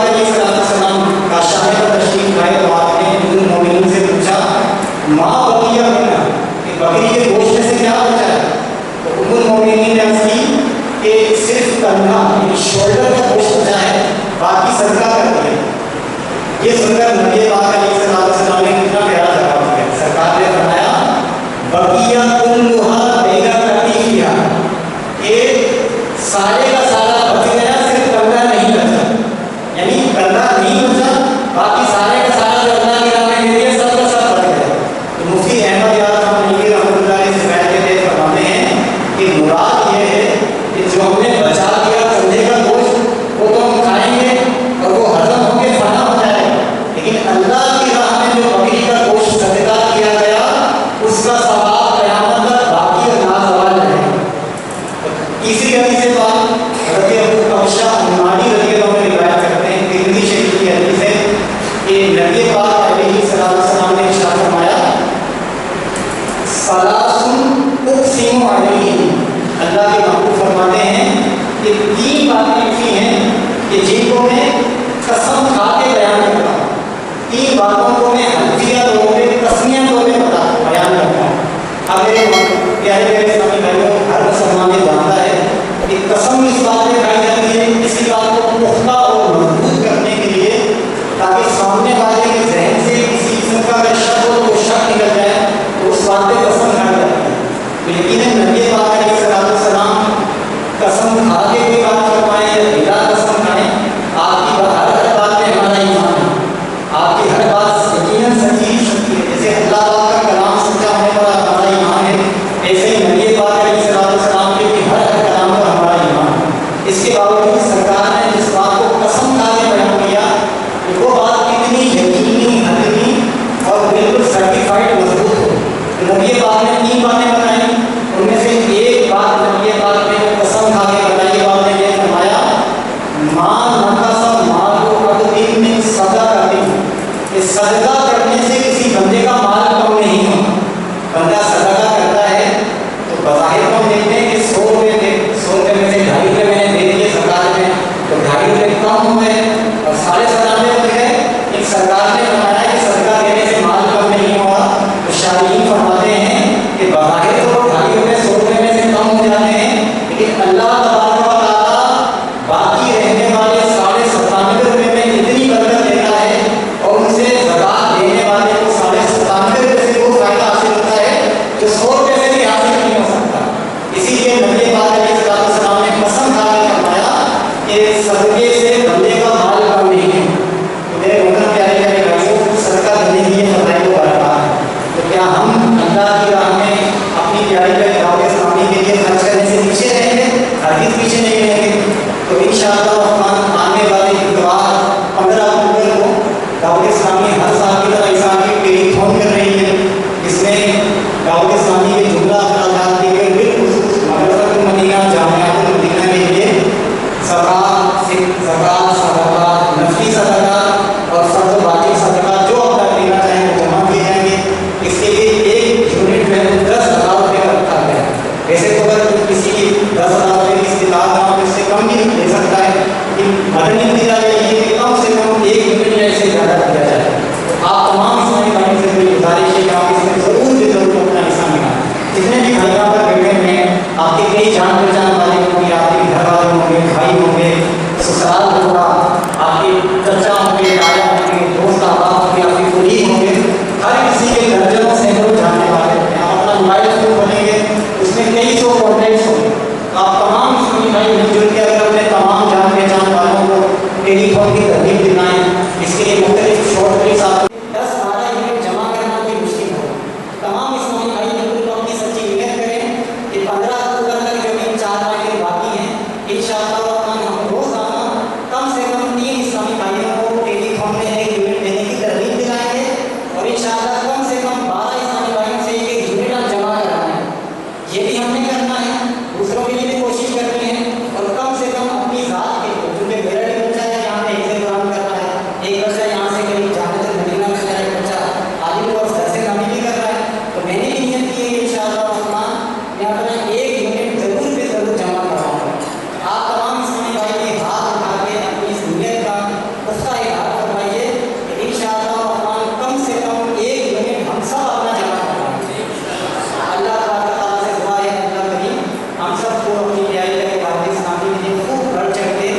अलैहिस्सलाम का शाह पर तशरीफ लाए तो आपने उन मोमिन से पूछा माँ बकिया बिना कि बकरी के गोश्त में से क्या बचा है? तो उन मोमिन ने अर्ज की कि सिर्फ कंधा शोल्डर का गोश्त बचा है, बाकी सदका कर दिया। ये सुनकर नबी पाक अलैहिस्सलाम ने कितना प्यारा जवाब दिया। सरकार ने फरमाया बकिया कुल्लुहा बैना कतीफिहा, ये सारे का सारा बच गया, सिर्फ कंधा नहीं बचा। यानी कंधा नहीं बचा, बाकी सारे का सारा जो अल्लाह की राह में दे दिया, सब का सब बच गया। तो मुफ्ती अहमद यार रहमतुल्लाह अलैहि से बैठ के फरमाते हैं कि मुराद ये है कि जो हमने बचा दिया कंधे का गोश्त वो तो हम खाएंगे और वो हजम होकर फना हो जाएगा, लेकिन अल्लाह की राह में जो बकरी का गोश्त सदका किया गया उसका सवाब क़यामत तक बाकी और नाज़वाल रहेगा। तीसरी हदीस से बात हज़रत अबू कबशा अन्नारी रज़ियल्लाहु अन्हु रिवायत करते हैं, तिरमिज़ी शरीफ की हदीस है कि नबी पाक अलैहिस्सलाम ने इरशाद फरमाया सलासुन उक़सिमु अलैहिम, अल्लाह के महबूब फरमाते हैं कि तीन बातें ऐसी हैं कि जिनको मैं कसम खा के बयान करता हूँ, तीन बातों को मैं हल्फिया तौर पे तस्मिया तौर पे बयान करता हूँ। अब मेरे प्यारे इस्लामी भाइयों, हर मुसलमान ये जानता है कि कसम इस बात में खाई जाती है किसी बात को पुख्ता और मजबूत करने के लिए, ताकि सामने वाले के जहन से किसी किस्म का अगर शक हो तो वो शक निकल जाए, तो उस बात पे कसम खाई जाती है। लेकिन नबी पाक अलैहिस्सलाम कसम खा के कोई बात फरमाए या बिना कसम खाए, आपकी हर बात में हमारा ईमान है, आपकी हर बात यकीनन सच्ची सच्ची है। जैसे अल्लाह पाक का कलाम सच्चा होने पर हमारा ईमान है, ऐसे ही नबी पाक अलैहिस्सलाम के भी हर कलाम पर हमारा ईमान है। इसके बावजूद सरकार ने जिस बात को कसम खा के बयान किया, वो बात कितनी यकीनी, हकीमी और बिल्कुल सर्टिफाइड मजबूत हो। तो नबी पाक ने तीन बातें बताई, उनमें से एक बात नबी पाक ने कसम खा के बताई, बात ने यह फरमाया मां नकसा मालु अब्दिन मिन सदक़तिन, कि सदका करने से किसी बंदे का माल कम नहीं होता। बंदा सदका करता है तो बज़ाहिर हम देखते हैं कि 100 रुपये में से 2.5 रुपये मैंने दे दिए सरकार में, तो 2.5 रुपये कम हो गए और 97.5 बच गए। एक सरकार ने बताया कि सदका देने से माल कम नहीं हुआ, तो शारीन फरमाते हैं कि बज़ाहिर तो 2.5 रुपये 100 रुपये में से कम हो जाते हैं, लेकिन अल्लाह तबारक व तआला बाकी रहने वाले 97.5 रुपये में इतनी बरकत देता है और उनसे ज़कात देने वाले को 97.5 रुपये से वो फायदा हासिल होता है जो 100 रुपये से भी हासिल नहीं हो सकता। इसीलिए नबी पाक अलैहिस्सलाम ने कसम खा के फरमाया कि सदके से बंदे का माल कम नहीं है। तो मेरे मोहतरम प्यारे प्यारे भाइयों, सदका देने की ये फज़ाइल व बरक़ात है। तो क्या हम अल्लाह की राह में अपनी प्यारी प्यारी दावत इस्लामी के लिए खर्च करने से पीछे रहेंगे? हरगिज़ पीछे नहीं रहेंगे। तो इंशाअल्लाह रहमान आने वाले इतवार 15 अक्टूबर को दावत इस्लामी हर साल की तरह इस साल की टेलीथॉन कर रही है, जिसमें दावत इस्लामी के जुमला अफराद के लिए बिलखुसूस मदरसतुल मदीना जामिअतुल मदीना के लिए ज़कात, सदका, नफ़ली सदका और फ़र्ज़ वाजिब सदका जो अपना देना चाहें वो जमा किए जाएंगे। इसके लिए एक यूनिट में 10,000 रुपये का रखा गया है। वैसे तो अगर किसी 10,000 रुपये की इस्तिताअत ना हो तो इससे कम भी दे सकता है, लेकिन मदनी इंतज़ार ये है कि कम से कम एक यूनिट या इससे ज़्यादा दिया जाए। आप तमाम इस्लामी भाइयों से मेरी गुजारिश है कि आप इसमें ज़रूर अपना हिस्सा निकालें। जितने भी भाई यहाँ पर बैठे हुए हैं, आपके कई जान पहचान वाले होंगे, आपके घर वाले होंगे, भाई होंगे, ससुराल होगा, आपके चचा होंगे, ताया होंगे, दोस्त अहबाब होंगे, आपके कुलीग होंगे, हर किसी के दर्जनों सैकड़ों जानने वाले होंगे। आप अपना मोबाइल फ़ोन खोलेंगे, उसमें कई सौ कॉन्टैक्ट्स होंगे। आप तमाम इस्लामी भाई मिलजुल के अगर अपने तमाम जान पहचान वालों को टेलीफोन की तरतीब दिलाएँ, इसके लिए मुख्तलिफ शॉर्ट क्लिप्स आप 10-12 यूनिट जमा करना कोई मुश्किल हो। तमाम इस्लामी भाई बिल्कुल अपनी सच्ची नियत करें कि 15 अक्टूबर तक जो इन 4 महीने बाकी हैं, इंशाअल्लाह हम रोज़ाना कम से कम 3 इस्लामी भाइयों को टेलीफोन उसका इरादा फरमाइए कि इंशाअल्लाह रहमान कम से कम 1 मिनट हम सब अपना जमा करेंगे। अल्लाह ताला से दुआ है अल्लाह करीम हम सबको अपनी न्याय के वादे इस्लामी में खूब बढ़ चढ़ के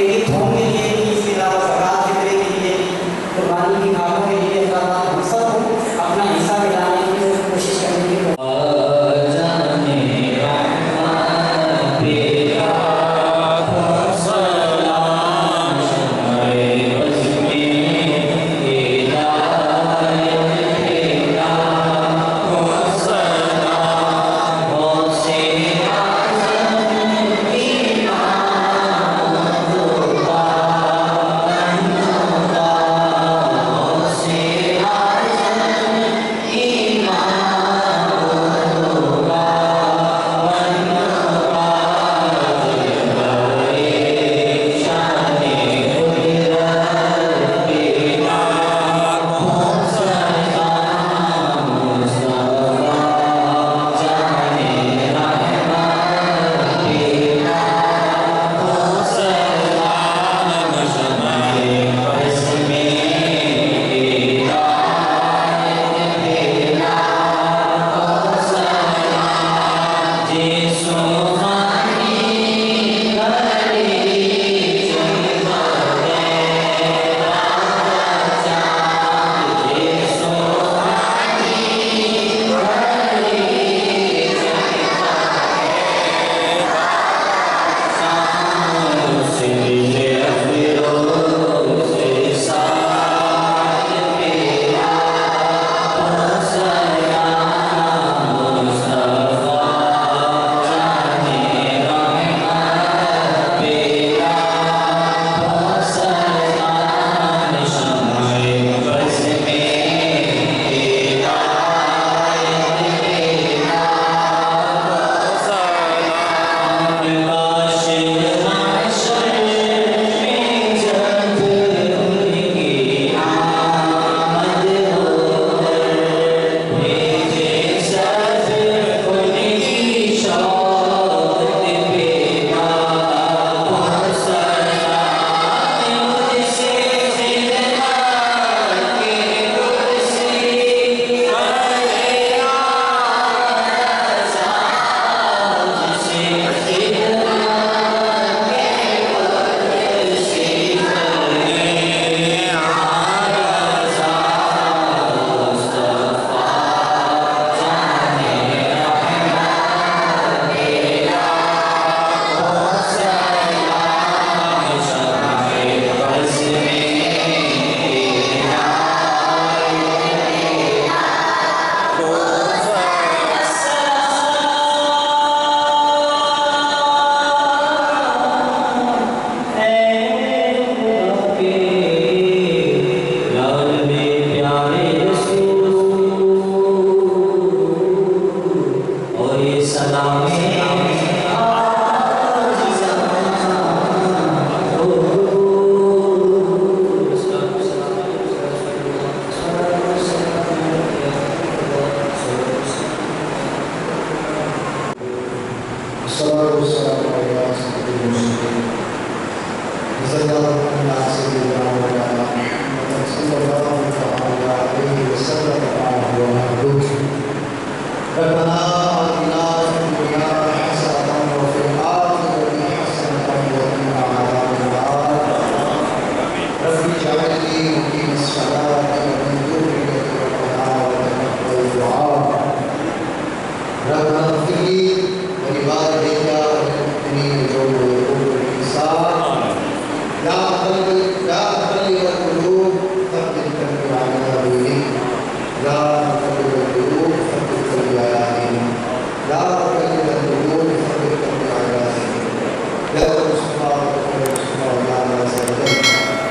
ईद होने के लिए इसके अलावा ज़कात फित्रे के लिए कुर्बानी की कामों के लिए अल्लाह ताला हम सबको अपना हिस्सा मिलाने की कोशिश करने की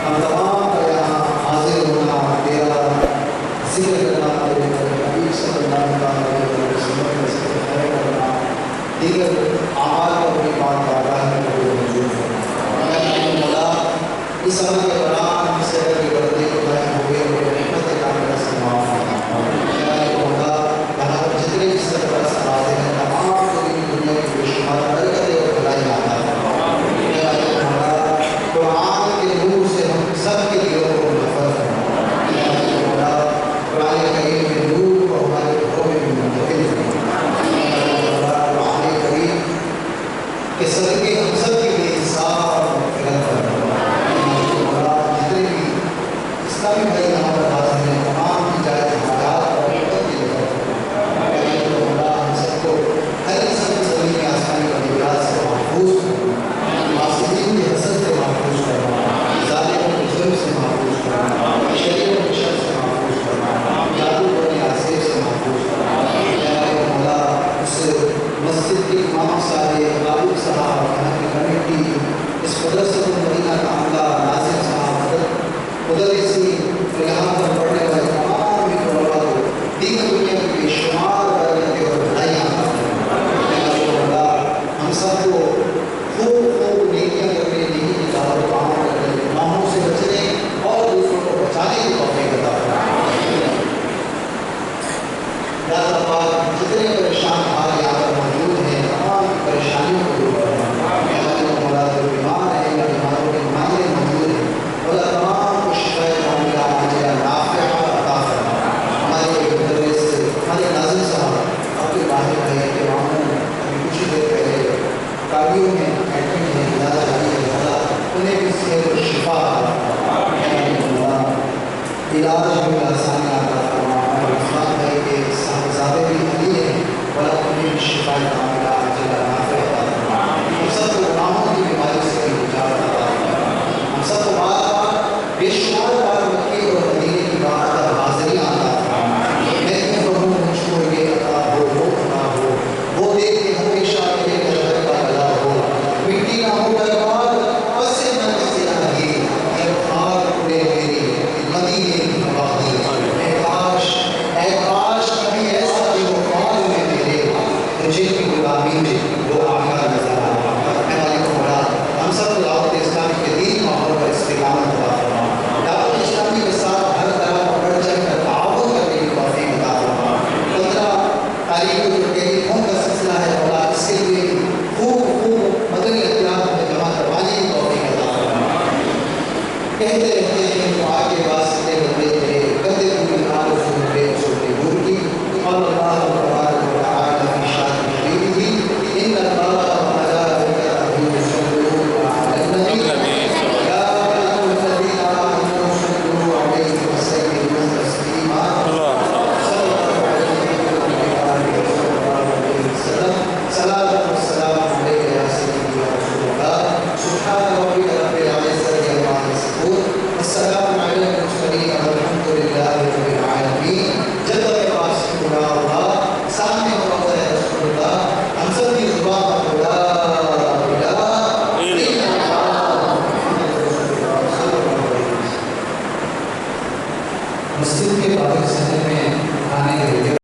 हम तमाम का यहाँ हाजिर होना तेरा भी भाई यहाँ पर हाजिर हैं, तमाम की जाए हालात और हिकमत की वजह तो मौला हम सबको हर किस्म की ज़मीन आसमानी वलीयात से महफूज करना, मासूमीन की हसद से महफूज करना, ज़ालिमों के जुल्म से महफूज करना, शरीरों के शर से महफूज करना, जादू बनी आसिफ से महफूज करना। या मौला उस मस्जिद के इमाम साहब गालिब साहब, यहाँ की कमेटी, इस मदरसा मदीना का अमला, नासिर साहब, मुदर्रिसी, यहाँ पर पढ़ने वाले तमाम भी तलबा को दीन दुनिया की बेशुमार बरकतें और भलाइयाँ हम सबको खूब खूब नेकियां करने, नेकी की दावत आम करने, गुनाहों से बचने और दूसरों को बचाने की तौफीक अता फरमाए। या अल्लाह जितने परेशान हाल यहाँ पर मौजूद हैं, तमाम परेशानियों को दूर फरमाए। या मौला जो बीमार हैं या बीमारों के नुमाइंदे मौजूद हैं, मौला तमाम को शिफा कामिला आजिला नाफ़िआ अता फरमाए। हमारे मुदर्रिस हमारे नाज़िम साहब अब्दुल वाहिद भाई के मामून अभी कुछ ही देर पहले काबियों में एडमिट हैं, इलाज जारी है, मौला उन्हें भी सेहत और शिफा इलाज में आसानियाँ अता फरमाए। और उस्मान भाई के साहबजादे भी अली हैं, मौला उन्हें भी शिफा कामिला आजिला नाफ़िआ अता फरमाए। हम सबको गुनाहों की बीमारी से भी निजात अता फरमाए। हम सबको बार बार बेशुमार